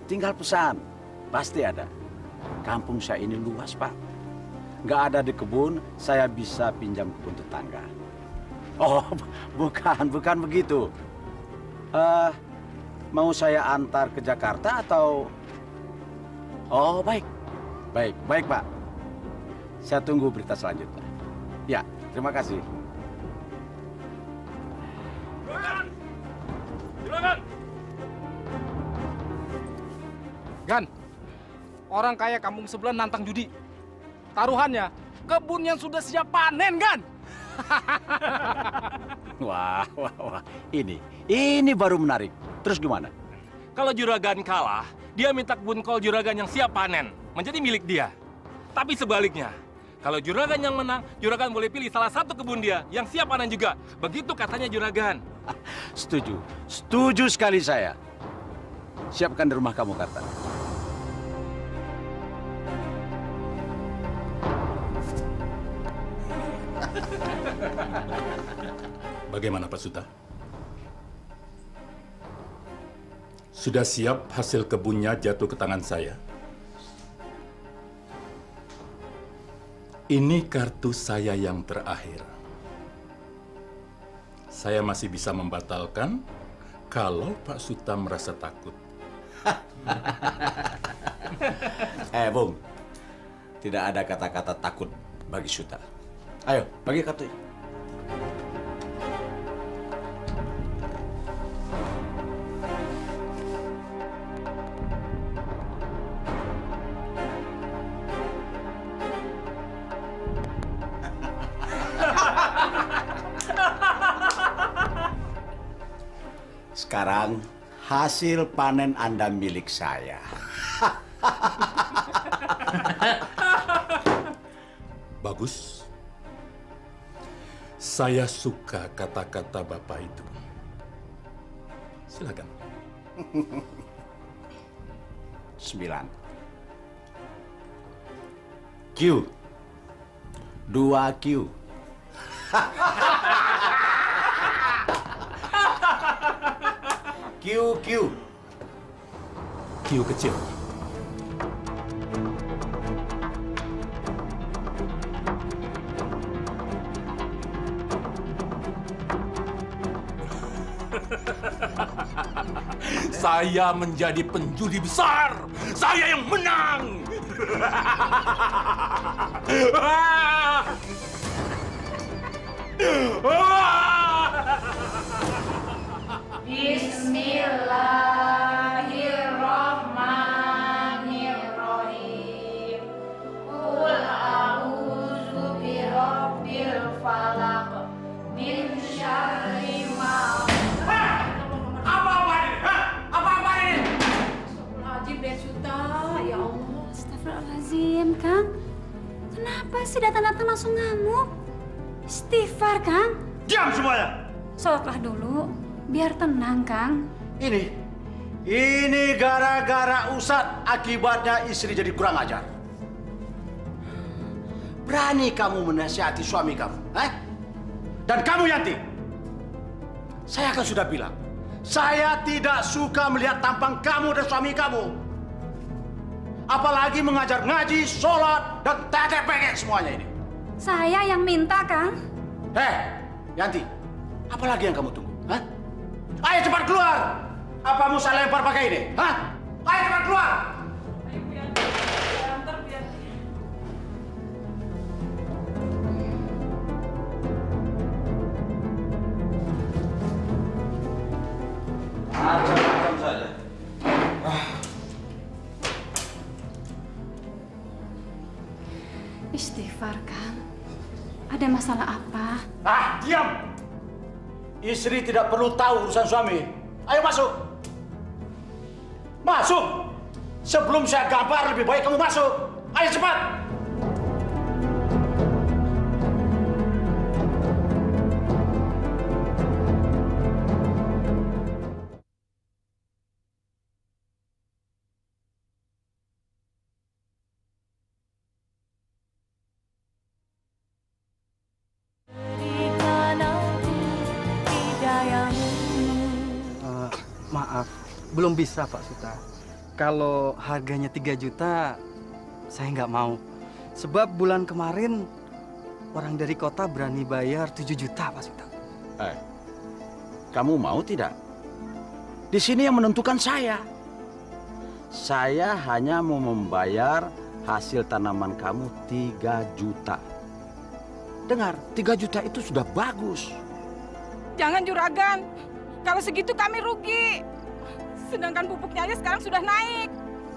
Tinggal pesan, pasti ada. Kampung saya ini luas, Pak. Nggak ada di kebun, saya bisa pinjam kebun tetangga. Oh, bukan begitu. Mau saya antar ke Jakarta atau? Oh, baik, Pak. Saya tunggu berita selanjutnya. Ya, terima kasih. Gan, orang kaya kampung sebelah nantang judi. Taruhannya, kebun yang sudah siap panen, Gan. Wah. Ini baru menarik. Terus gimana? Kalau Juragan kalah, dia minta kebun kol Juragan yang siap panen menjadi milik dia. Tapi sebaliknya, kalau Juragan yang menang, Juragan boleh pilih salah satu kebun dia yang siap panen juga. Begitu katanya Juragan. Setuju sekali saya. Siapkan di rumah kamu, Karta. Bagaimana Pak Suta? Sudah siap hasil kebunnya jatuh ke tangan saya? Ini kartu saya yang terakhir. Saya masih bisa membatalkan kalau Pak Suta merasa takut. Bung, tidak ada kata-kata takut bagi Suta. Ayo, bagi kartu. Sekarang hasil panen Anda milik saya. Bagus. Saya suka kata-kata Bapak itu. Silakan. 9. Q. 2Q. Q. Q kecil. Saya menjadi penjudi besar. Saya yang menang. Bismillahirrahmanirrahim. Qul a'udzu birabbil falaq min syarri ma. Apa-apa ini? Astagfirullahaladzim, Den Suta. Ya Allah. Astagfirullahaladzim, Kang. Kenapa sih datang-datang langsung ngamuk? Istighfar, Kang. Diam semuanya. Sholatlah dulu, biar tenang, Kang. Ini gara-gara Ustadz akibatnya istri jadi kurang ajar. Berani kamu menasihati suami kamu, Dan kamu Yanti, saya kan sudah bilang, saya tidak suka melihat tampang kamu dan suami kamu. Apalagi mengajar ngaji, sholat, dan tetek-pekek semuanya ini. Saya yang minta, Kang. Yanti, apa lagi yang kamu tunggu? Ayo cepat keluar! Apa mau saya lempar pakai ini? Ayo cepat keluar! Macam-macam saja. Istighfar, Kang. Ada masalah apa? Diam! Istri tidak perlu tahu urusan suami. Ayo masuk! Masuk! Sebelum saya gampar, lebih baik kamu masuk. Ayo cepat! Maaf, belum bisa Pak Suta. Kalau harganya 3 juta, saya nggak mau. Sebab bulan kemarin orang dari kota berani bayar 7 juta Pak Suta. Kamu mau tidak? Di sini yang menentukan saya. Saya hanya mau membayar hasil tanaman kamu 3 juta. Dengar, 3 juta itu sudah bagus. Jangan juragan. Kalau segitu kami rugi. Sedangkan pupuknya aja sekarang sudah naik.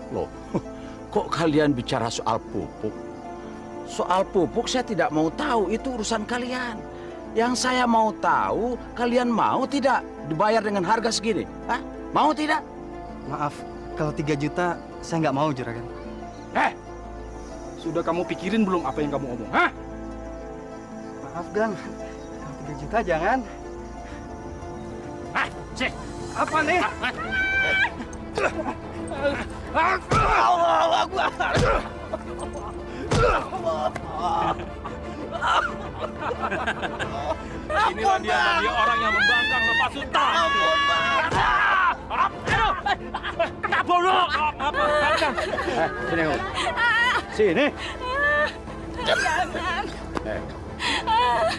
Loh, kok kalian bicara soal pupuk? Soal pupuk saya tidak mau tahu, itu urusan kalian. Yang saya mau tahu, kalian mau tidak dibayar dengan harga segini? Mau tidak? Maaf, kalau 3 juta saya nggak mau juragan. Sudah kamu pikirin belum apa yang kamu omong? Maaf Gang, kalau 3 juta jangan. Apa nih? Allahu Akbar. Inilah dia orang yang membangkang Pak Suta. Kabur. Sini kamu. Sini. Jangan.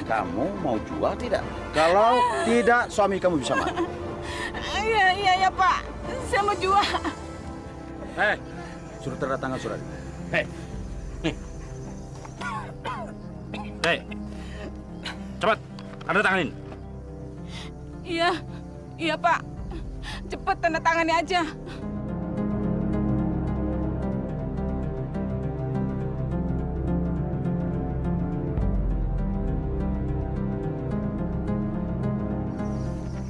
Kamu mau jual tidak? Kalau tidak, suami kamu bisa marah. Iya Pak. Saya mau jual. Suruh tanda tangan surat. Cepat, tanda tanganin. Iya Pak. Cepet tanda tangannya aja.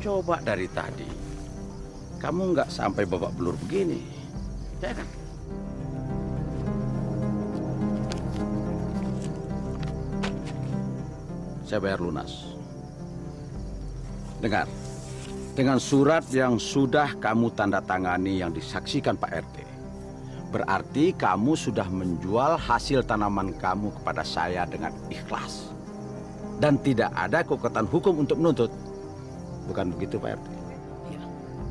Coba dari tadi, kamu nggak sampai babak belur begini, ya kan? Saya bayar lunas. Dengar, dengan surat yang sudah kamu tanda tangani yang disaksikan Pak RT, Berarti kamu sudah menjual hasil tanaman kamu kepada saya dengan ikhlas. Dan tidak ada kekuatan hukum untuk menuntut. Bukan begitu, Pak RT? Iya,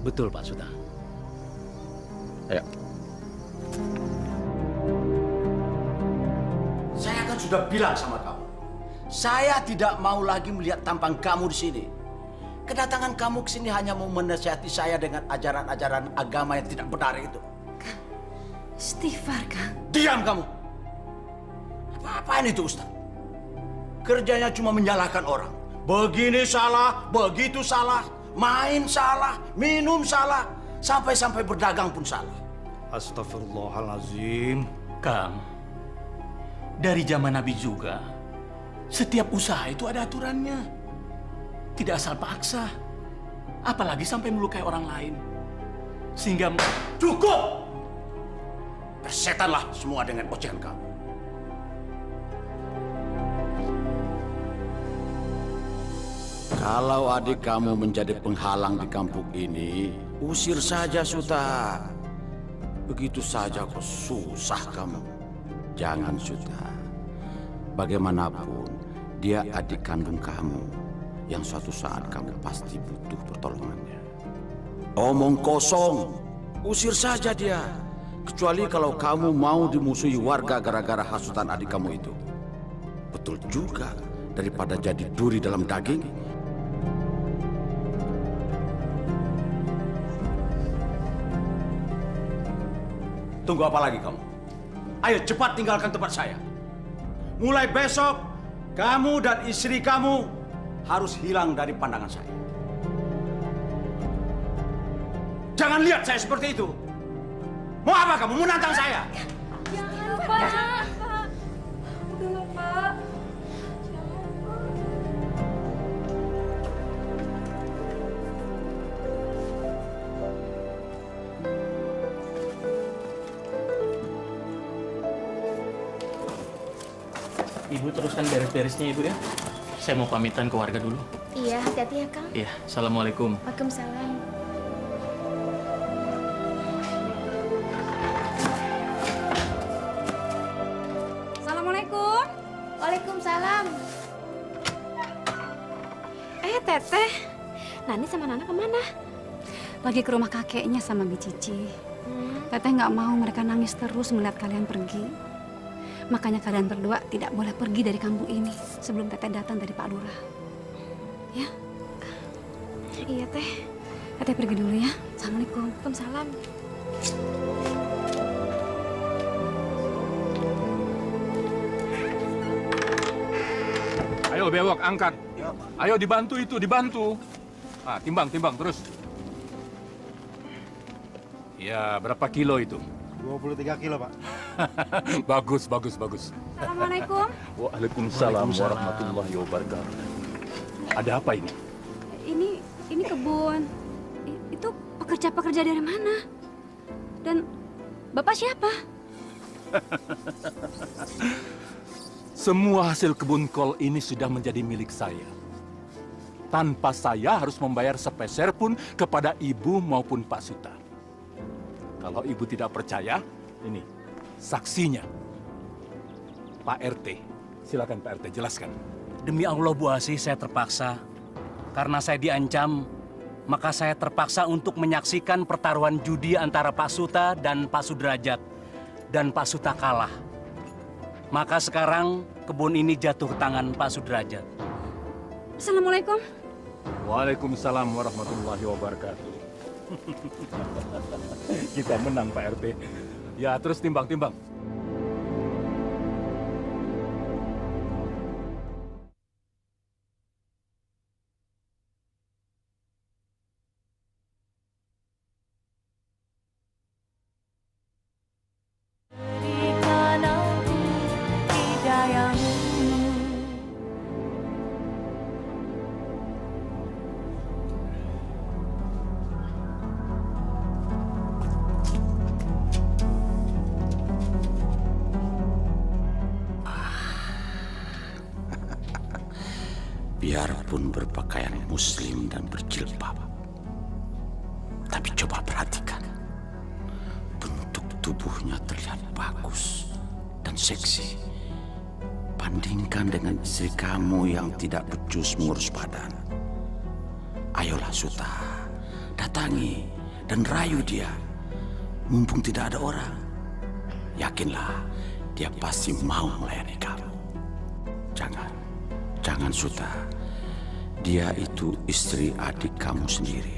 betul Pak Suta. Ayo. Saya kan sudah bilang sama kamu. Saya tidak mau lagi melihat tampang kamu di sini. Kedatangan kamu ke sini hanya mau menasihati saya dengan ajaran-ajaran agama yang tidak benar itu. Istighfar, Kang. Diam kamu! Apa-apaan itu, Ustaz? Kerjanya cuma menyalahkan orang. Begini salah, begitu salah, main salah, minum salah, sampai-sampai berdagang pun salah. Astagfirullahalazim. Kang, dari zaman Nabi juga, setiap usaha itu ada aturannya. Tidak asal paksa. Apalagi sampai melukai orang lain. Sehingga... Cukup! Persetanlah semua dengan ocehan kamu. Kalau adik kamu menjadi penghalang di kampung ini, usir saja, Suta. Begitu saja kok susah kamu. Jangan, Suta. Bagaimanapun, dia adik kandung kamu yang suatu saat kamu pasti butuh pertolongannya. Omong kosong, usir saja dia. Kecuali kalau kamu mau dimusuhi warga gara-gara hasutan adik kamu itu. Betul juga, daripada jadi duri dalam daging. Tunggu apa lagi kamu? Ayo cepat tinggalkan tempat saya. Mulai besok, kamu dan istri kamu harus hilang dari pandangan saya. Jangan lihat saya seperti itu. Mau apa kamu? Mau nantang saya? Jangan, Pak. Udahlah, Pak. Ibu teruskan beres-beresnya Ibu ya. Saya mau pamitan ke warga dulu. Iya, hati-hati ya, Kang. Iya, Assalamualaikum. Waalaikumsalam. Assalamualaikum. Waalaikumsalam. Teteh. Nani sama Nana kemana? Lagi ke rumah kakeknya sama Mi Cici. Teteh nggak mau mereka nangis terus melihat kalian pergi. Makanya kalian berdua tidak boleh pergi dari kampung ini sebelum Teteh datang dari Pak Lurah. Ya? Iya, Teh. Teteh pergi dulu ya. Assalamualaikum. Waalaikumsalam. Ayo bewok, angkat. Ayo dibantu itu, dibantu. Ah, timbang terus. Ya, berapa kilo itu? 23 kilo, Pak. Bagus. Assalamualaikum. Waalaikumsalam warahmatullahi wabarakatuh. Ada apa ini? Ini kebun. Itu pekerja-pekerja dari mana? Dan Bapak siapa? Semua hasil kebun kol ini sudah menjadi milik saya. Tanpa saya harus membayar sepeser pun kepada ibu maupun Pak Suta. Kalau ibu tidak percaya, ini saksinya. Pak RT. Silakan Pak RT, jelaskan. Demi Allah Bu Asih, saya terpaksa. Karena saya diancam, maka saya terpaksa untuk menyaksikan pertaruhan judi antara Pak Suta dan Pak Sudrajat. Dan Pak Suta kalah. Maka sekarang kebun ini jatuh ke tangan Pak Sudrajat. Assalamualaikum. Waalaikumsalam warahmatullahi wabarakatuh. Kita menang Pak RT. Ya, terus timbang. Biarpun berpakaian muslim dan berjilbab, tapi coba perhatikan bentuk tubuh tubuhnya terlihat bagus dan seksi. Bandingkan dengan istri kamu yang tidak becus mengurus badan. Ayolah Suta, datangi dan rayu dia. Mumpung tidak ada orang, yakinlah dia pasti mau melayani kamu. Jangan Suta. Dia itu istri adik kamu sendiri.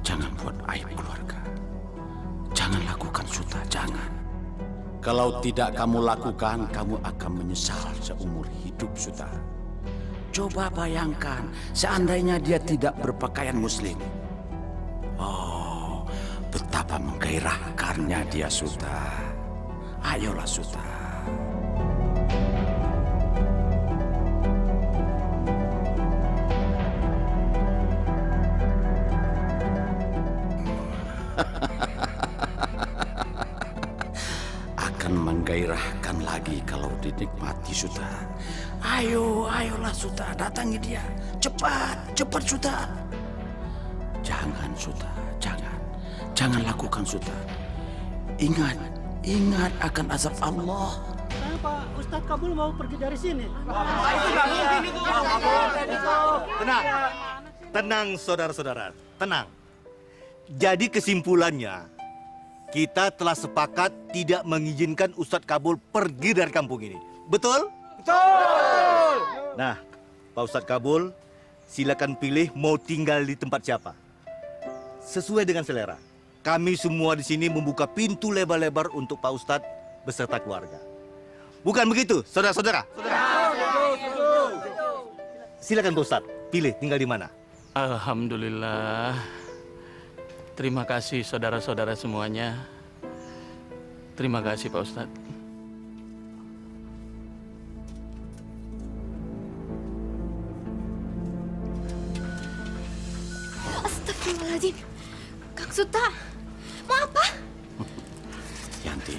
Jangan buat aib keluarga. Jangan lakukan Suta, jangan. Kalau tidak kamu lakukan, kamu akan menyesal seumur hidup Suta. Coba bayangkan, seandainya dia tidak berpakaian muslim. Oh, betapa menggairahkannya dia Suta. Ayolah Suta. Akan menggairahkan lagi kalau dinikmati Suta. Ayolah Suta, datangi dia. Cepat Suta. Jangan Suta, jangan. Jangan lakukan Suta. Ingat akan azab Allah. Kenapa Ustadz Kabul mau pergi dari sini? Tenang saudara-saudara, tenang. Jadi kesimpulannya, kita telah sepakat tidak mengizinkan Ustadz Kabul pergi dari kampung ini. Betul? Betul! Nah, Pak Ustadz Kabul, silakan pilih mau tinggal di tempat siapa. Sesuai dengan selera. Kami semua di sini membuka pintu lebar-lebar untuk Pak Ustadz beserta keluarga. Bukan begitu, saudara-saudara? Silakan Pak Ustadz, pilih tinggal di mana. Alhamdulillah. Terima kasih saudara-saudara semuanya. Terima kasih Pak Ustadz. Astagfirullahaladzim. Kang Suta, mau apa? Yanti,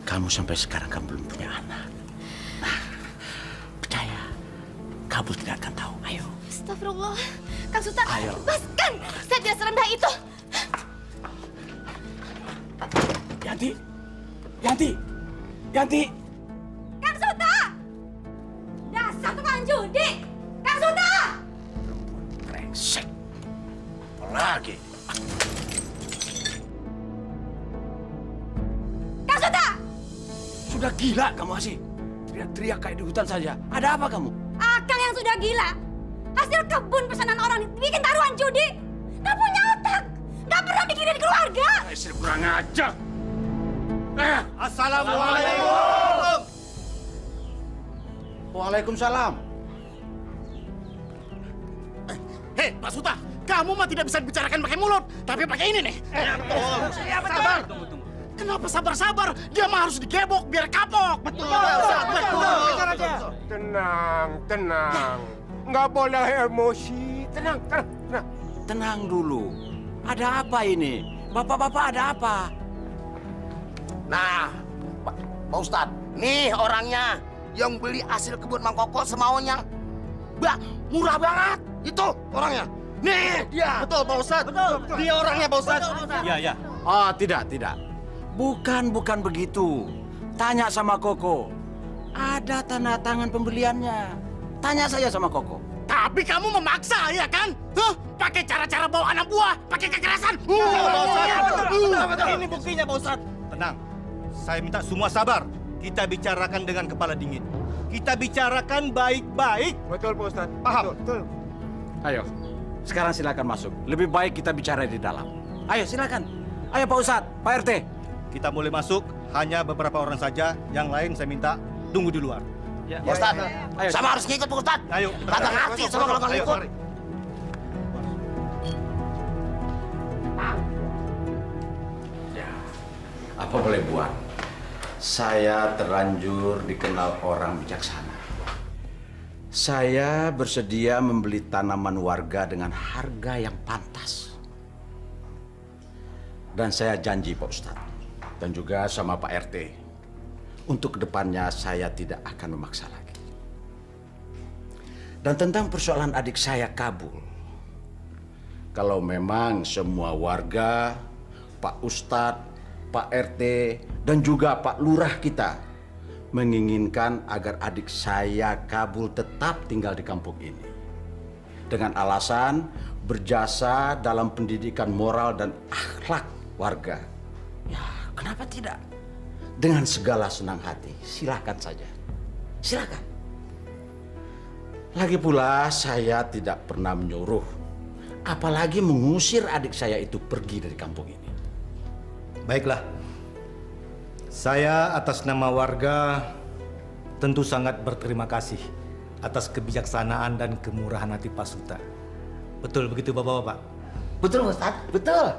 kamu sampai sekarang kan belum punya anak. Nah, percaya, kamu tidak akan tahu. Ayo. Astagfirullah. Kang Suta, Ayo. lepaskan. Saya tidak serendah itu. Yanti. Kang Suta! Dasar tukang judi! Kang Suta! Brengsek. Lagi. Kang Suta! Sudah gila kamu Asih. Teriak-teriak kayak di hutan saja. Ada apa kamu? Akang yang sudah gila. Hasil kebun pesanan orang bikin taruhan judi. Gak punya otak. Gak pernah mikirin keluarga. Istri kurang ajar. Assalamualaikum. Waalaikumsalam. Hei, Pak Suta, kamu mah tidak bisa dibicarakan pakai mulut, tapi pakai ini nih. Sabar. Kenapa sabar-sabar? Dia mah harus digebok biar kapok. Betul. Tenang. Nggak boleh emosi. Tenang. Tenang dulu. Ada apa ini? Bapak-bapak ada apa? Nah, Pak Ustadz, nih orangnya yang beli hasil kebun Mang Koko semaunya. Murah banget. Itu orangnya. Nih, dia. Betul, Pak Ustadz. Betul. Dia orangnya, Pak Ustadz. Iya. Oh, tidak. Bukan begitu. Tanya sama Koko. Ada tanda tangan pembeliannya. Tanya saja sama Koko. Tapi kamu memaksa, ya kan? Pakai cara-cara bawa anak buah, pakai kekerasan. Betul. Ini buktinya, Pak Ustadz. Tenang. Saya minta semua sabar. Kita bicarakan dengan kepala dingin. Kita bicarakan baik-baik. Betul, Pak Ustadz. Paham? Betul. Ayo, sekarang silakan masuk. Lebih baik kita bicara di dalam. Ayo, silakan. Ayo Pak Ustadz, Pak RT. Kita boleh masuk, hanya beberapa orang saja. Yang lain saya minta tunggu di luar. Pak Ustadz, sama harus ngikut Pak Ustadz. Ayo. Kagak ngerti sama kalau nggak ngikut. Apa boleh buat? Saya terlanjur dikenal orang bijaksana. Saya bersedia membeli tanaman warga dengan harga yang pantas. Dan saya janji Pak Ustadz, dan juga sama Pak RT, untuk kedepannya saya tidak akan memaksa lagi. Dan tentang persoalan adik saya Kabul, kalau memang semua warga, Pak Ustadz, Pak RT, dan juga Pak Lurah kita menginginkan agar adik saya Kabul tetap tinggal di kampung ini. Dengan alasan berjasa dalam pendidikan moral dan akhlak warga. Ya, kenapa tidak? Dengan segala senang hati, silakan saja. Silakan. Lagi pula saya tidak pernah menyuruh, apalagi mengusir adik saya itu pergi dari kampung ini. Baiklah. Saya atas nama warga tentu sangat berterima kasih atas kebijaksanaan dan kemurahan hati Pak Suta. Betul begitu Bapak-bapak? Betul Ustaz, betul.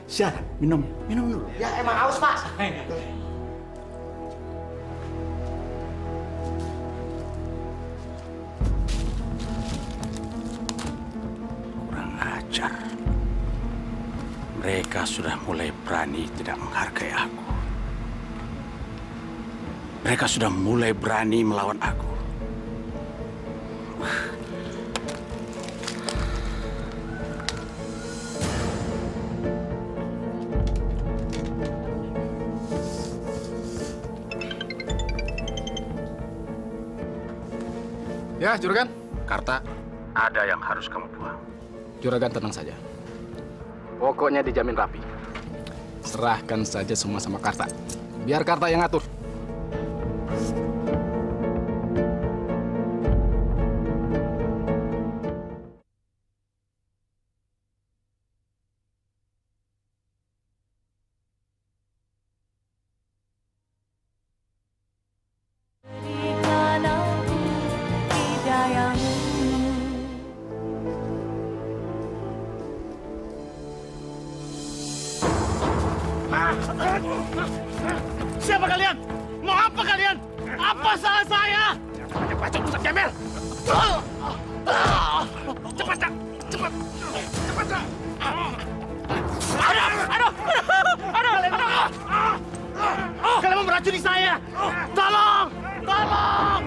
Silakan minum dulu. Ya emang haus Pak. Kurang ajar. Mereka sudah mulai berani tidak menghargai aku. Mereka sudah mulai berani melawan aku. Ya, Juragan. Karta, ada yang harus kamu buang. Juragan tenang saja. Pokoknya dijamin rapi. Serahkan saja semua sama Karta. Biar Karta yang ngatur. Siapa kalian? Mau apa kalian? Apa salah saya? Jangan bacot Ustaz Jamil. Cepat, Cak. Cepat. Cepat, Cak. Kalian mau meracuni saya. Tolong! Tolong!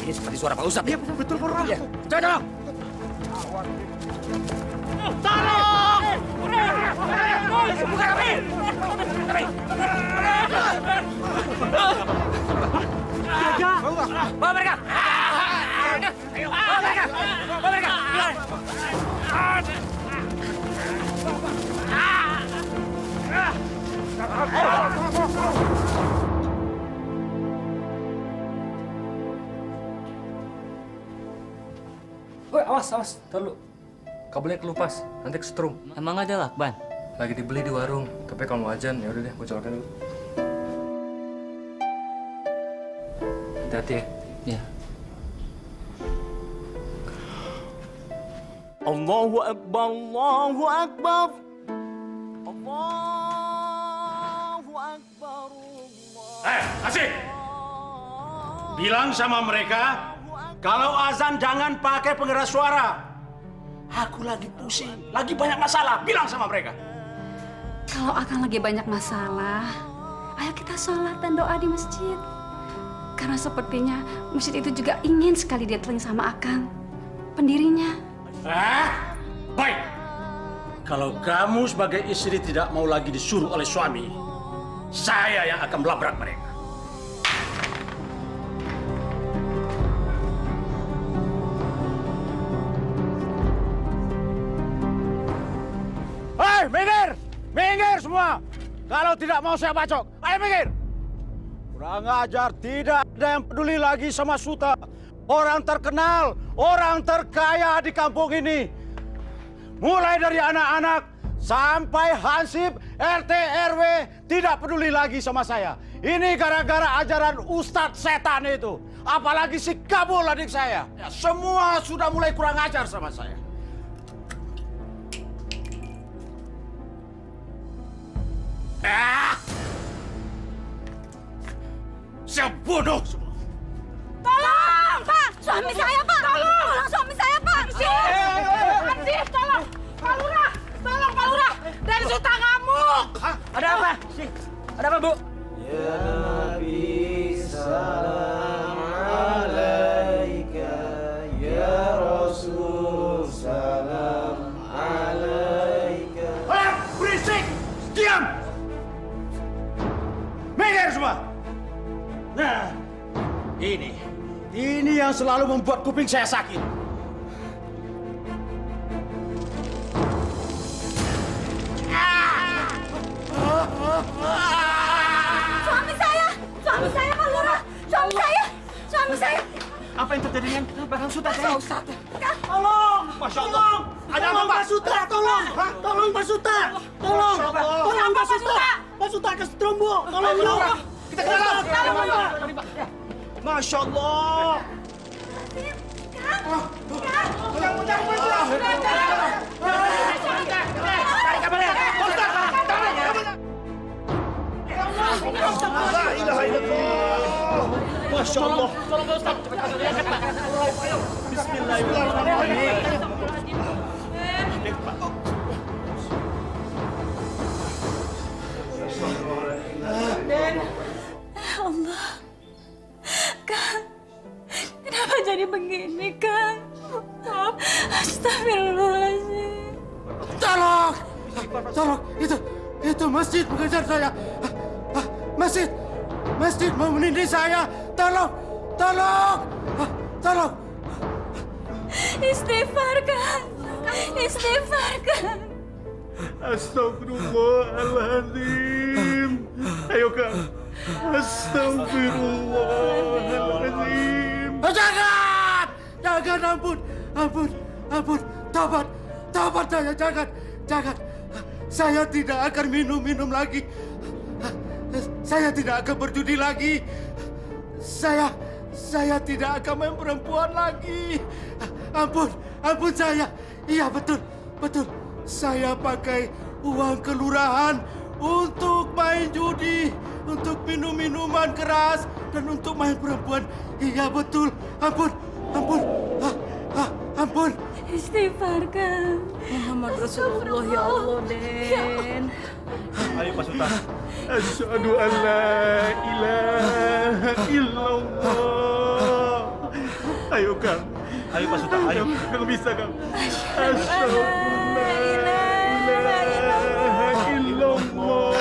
Ini seperti suara Pak Ustaz. Iya, betul, Pak Lurah. Iya. Tolong! Tolong! Buka kami! Jaga! Bawa mereka! Ayo, bawa mereka! Bawa mereka! Woi, awas, taruh. Kabelnya kelupas, nanti kesetrum. Emang ada lakban? Lagi dibeli di warung, tapi kalau mau ajan ya udah deh, gue colokin dulu. Hati-hati ya. Iya. Allahu Akbar, Allahu Akbar. Allahu Akbar. Asik! Bilang sama mereka, kalau azan jangan pakai pengeras suara. Aku lagi pusing, lagi banyak masalah. Bilang sama mereka. Kalau Akang lagi banyak masalah, ayo kita sholat dan doa di masjid. Karena sepertinya masjid itu juga ingin sekali didatangi sama Akang, pendirinya. Baik. Kalau kamu sebagai istri tidak mau lagi disuruh oleh suami, saya yang akan melabrak mereka. Hei, minggir! Minggir semua! Kalau tidak mau saya bacok, ayo minggir! Kurang ajar, tidak ada yang peduli lagi sama Suta. Orang terkenal, orang terkaya di kampung ini. Mulai dari anak-anak sampai Hansip, RT, RW tidak peduli lagi sama saya. Ini gara-gara ajaran Ustadz setan itu. Apalagi si Kabul adik saya. Ya, semua sudah mulai kurang ajar sama saya. Saya bunuh semua. Tolong, Pak! Suami saya, Pak! Tolong suami saya, Pak! Hansip, tolong! Pak Lurah! Tolong, Pak Lurah! Dan Suta ngamuk! Ada apa? Ada apa, Bu? Ya Nabi, salam alaika. Ya Rasul, salam alaika. Berisik! Diam! selalu membuat kuping saya sakit. Suami saya Pak Lurah, suami saya. Apa yang terjadi dengan Barang Suta? Ustaz. Tolong! Masya Allah. Ada apa, Pak Suta? Tolong! Tolong, Pak Suta! Tolong! Tolong, Pak Suta! Pak Suta ke Strombo! Tolong, dong! Kita ke dalam! Tolong, Pak! Masya Allah. La ilaha illallah. Masya Allah. Tolong, Pak Ustaz! Bismillahirrahmanirrahim. Den, Allah, Kang, kenapa jadi begini, Kang? Astagfirullahaladzim. Tolong! Tolong! Itu masjid mengejar saya. Masjid mau menindih saya. Tolong! Tolong! Istighfar, Kang. Istighfar, Kang. Astagfirullahaladzim. Ayo Kang. Astagfirullahaladzim. Jangan, ampun. Tobat saya, jangan. Saya tidak akan minum lagi. Saya tidak akan berjudi lagi. Saya tidak akan main perempuan lagi. Ampun saya. Iya, betul. Saya pakai uang kelurahan untuk main judi, untuk minum minuman keras, dan untuk main perempuan. Iya, betul. Ampun. Istighfar, Kang. Muhammad Rasulullah, ya Allah, Den. Ayo Pak Sultan. Asyhadu an la ilaha illallah. Ayo Kang. Ayo Pak Sultan, ayo. Kang bisa Kang. Asyhadu an la ilaha illallah.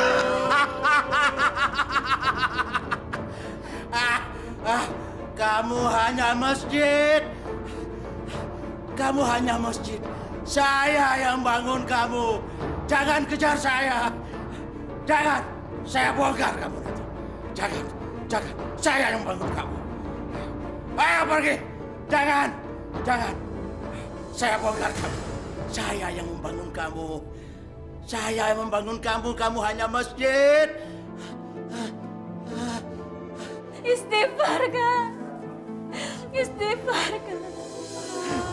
Kamu hanya masjid. Saya yang bangun kamu. Jangan kejar saya. Jangan. Saya bongkar kamu nanti. Jangan. Saya yang bangun kamu. Ayo pergi. Jangan. Saya bongkar kamu. Saya yang membangun kamu. Kamu hanya masjid. Istighfar, Kang.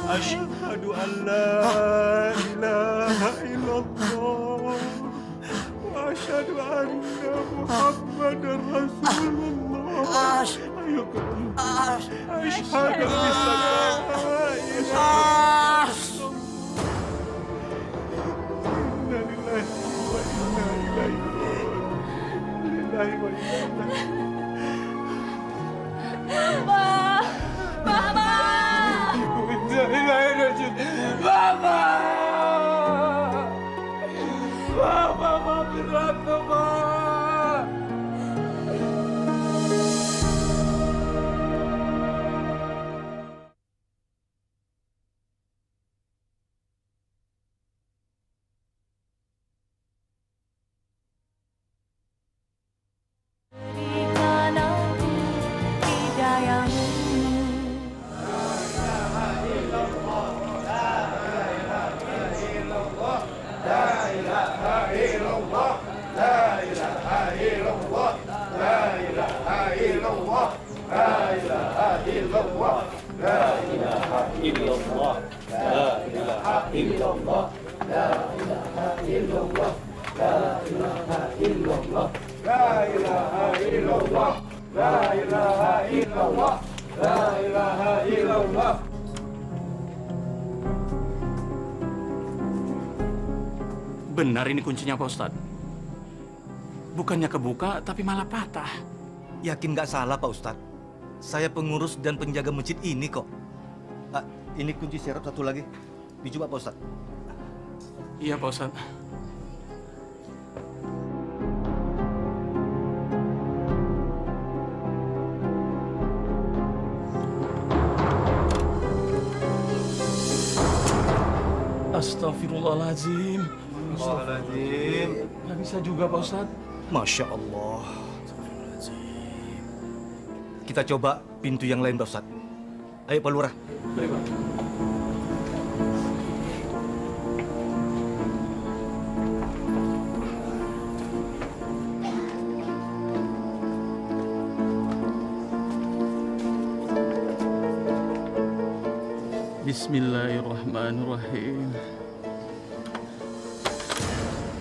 Asyhadu an la ilaha illallah wa asyhadu anna Muhammadar Rasulullah. Ayo Kang. Asyhadu an la ilaha Bapak, maafin aku, Pak. Berikan aku hidayahmu. Benar ini kuncinya, Pak Ustadz. Bukannya kebuka, tapi malah patah. Yakin nggak salah, Pak Ustadz? Saya pengurus dan penjaga masjid ini kok. Ini kunci serep satu lagi. Dicoba, Pak Ustadz. Iya, Pak Ustadz. Astagfirullahaladzim. Astagfirullahaladzim. Nggak bisa juga, Pak Ustadz. Masya Allah. Kita coba pintu yang lain, Pak Ustadz. Ayo, Pak Lurah. Baik, Pak. Bismillahirrahmanirrahim.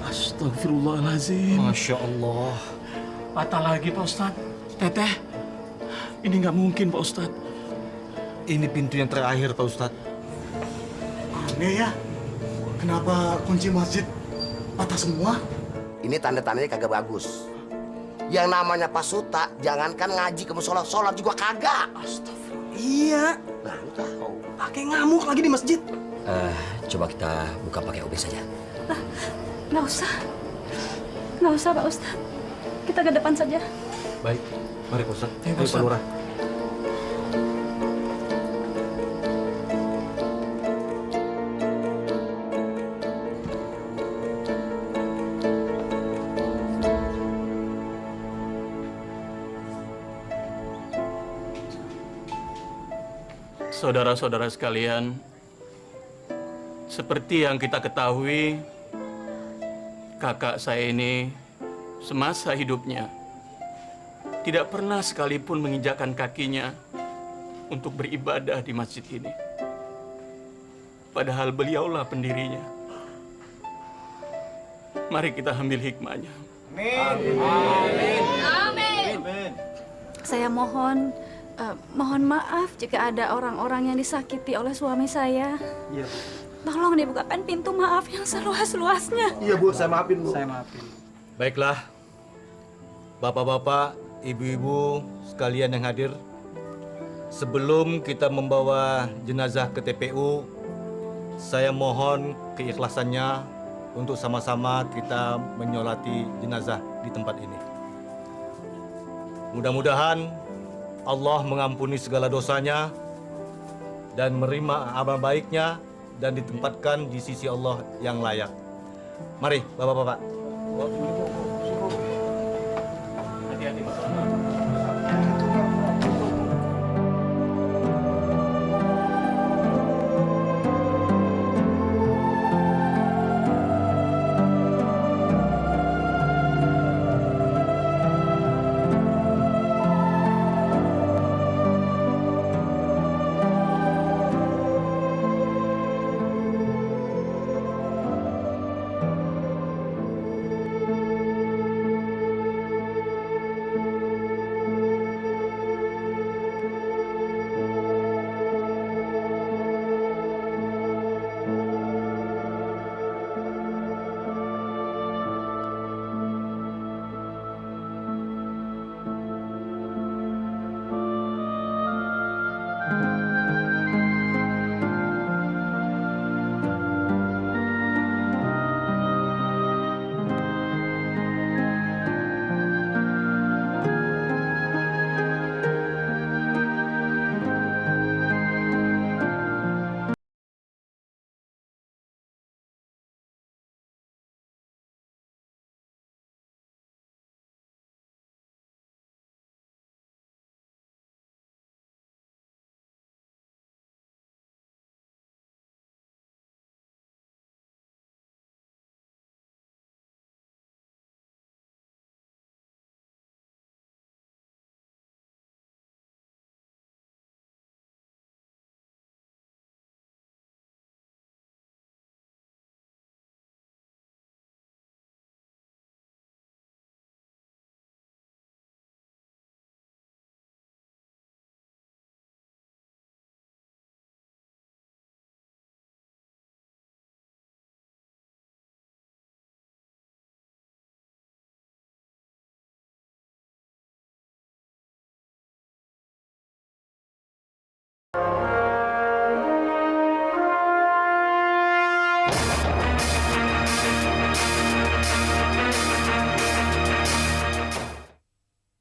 Astagfirullahaladzim. Masya Allah. Patah lagi, Pak Ustadz. Teteh, ini nggak mungkin, Pak Ustadz. Ini pintu yang terakhir, Pak Ustadz. Aneh ya, kenapa kunci masjid patah semua? Ini tanda-tandanya kagak bagus. Yang namanya Pak Suta, jangankan ngaji ke musola, sholat juga kagak. Astagfirullah. Iya. Nah, lu tahu. Pakai ngamuk lagi di masjid. Coba kita buka pakai OB saja. Nggak usah. Nggak usah, Pak Ustadz. Kita ke depan saja. Baik, mari Pak Ustadz. Ayo, Ayo, Pak Lurah. Saudara-saudara sekalian, seperti yang kita ketahui, kakak saya ini semasa hidupnya tidak pernah sekalipun menginjakkan kakinya untuk beribadah di masjid ini. Padahal beliaulah pendirinya. Mari kita ambil hikmahnya. Amin. Saya mohon maaf jika ada orang-orang yang disakiti oleh suami saya. Iya. Tolong dibukakan pintu maaf yang seluas-luasnya. Iya, Bu, saya maafin, Bu. Saya maafin. Baiklah, Bapak-bapak, Ibu-ibu sekalian yang hadir, sebelum kita membawa jenazah ke TPU, saya mohon keikhlasannya untuk sama-sama kita menyolati jenazah di tempat ini. Mudah-mudahan Allah mengampuni segala dosanya dan menerima amal baiknya dan ditempatkan di sisi Allah yang layak. Mari, Bapak-bapak. Hati-hati, Pak.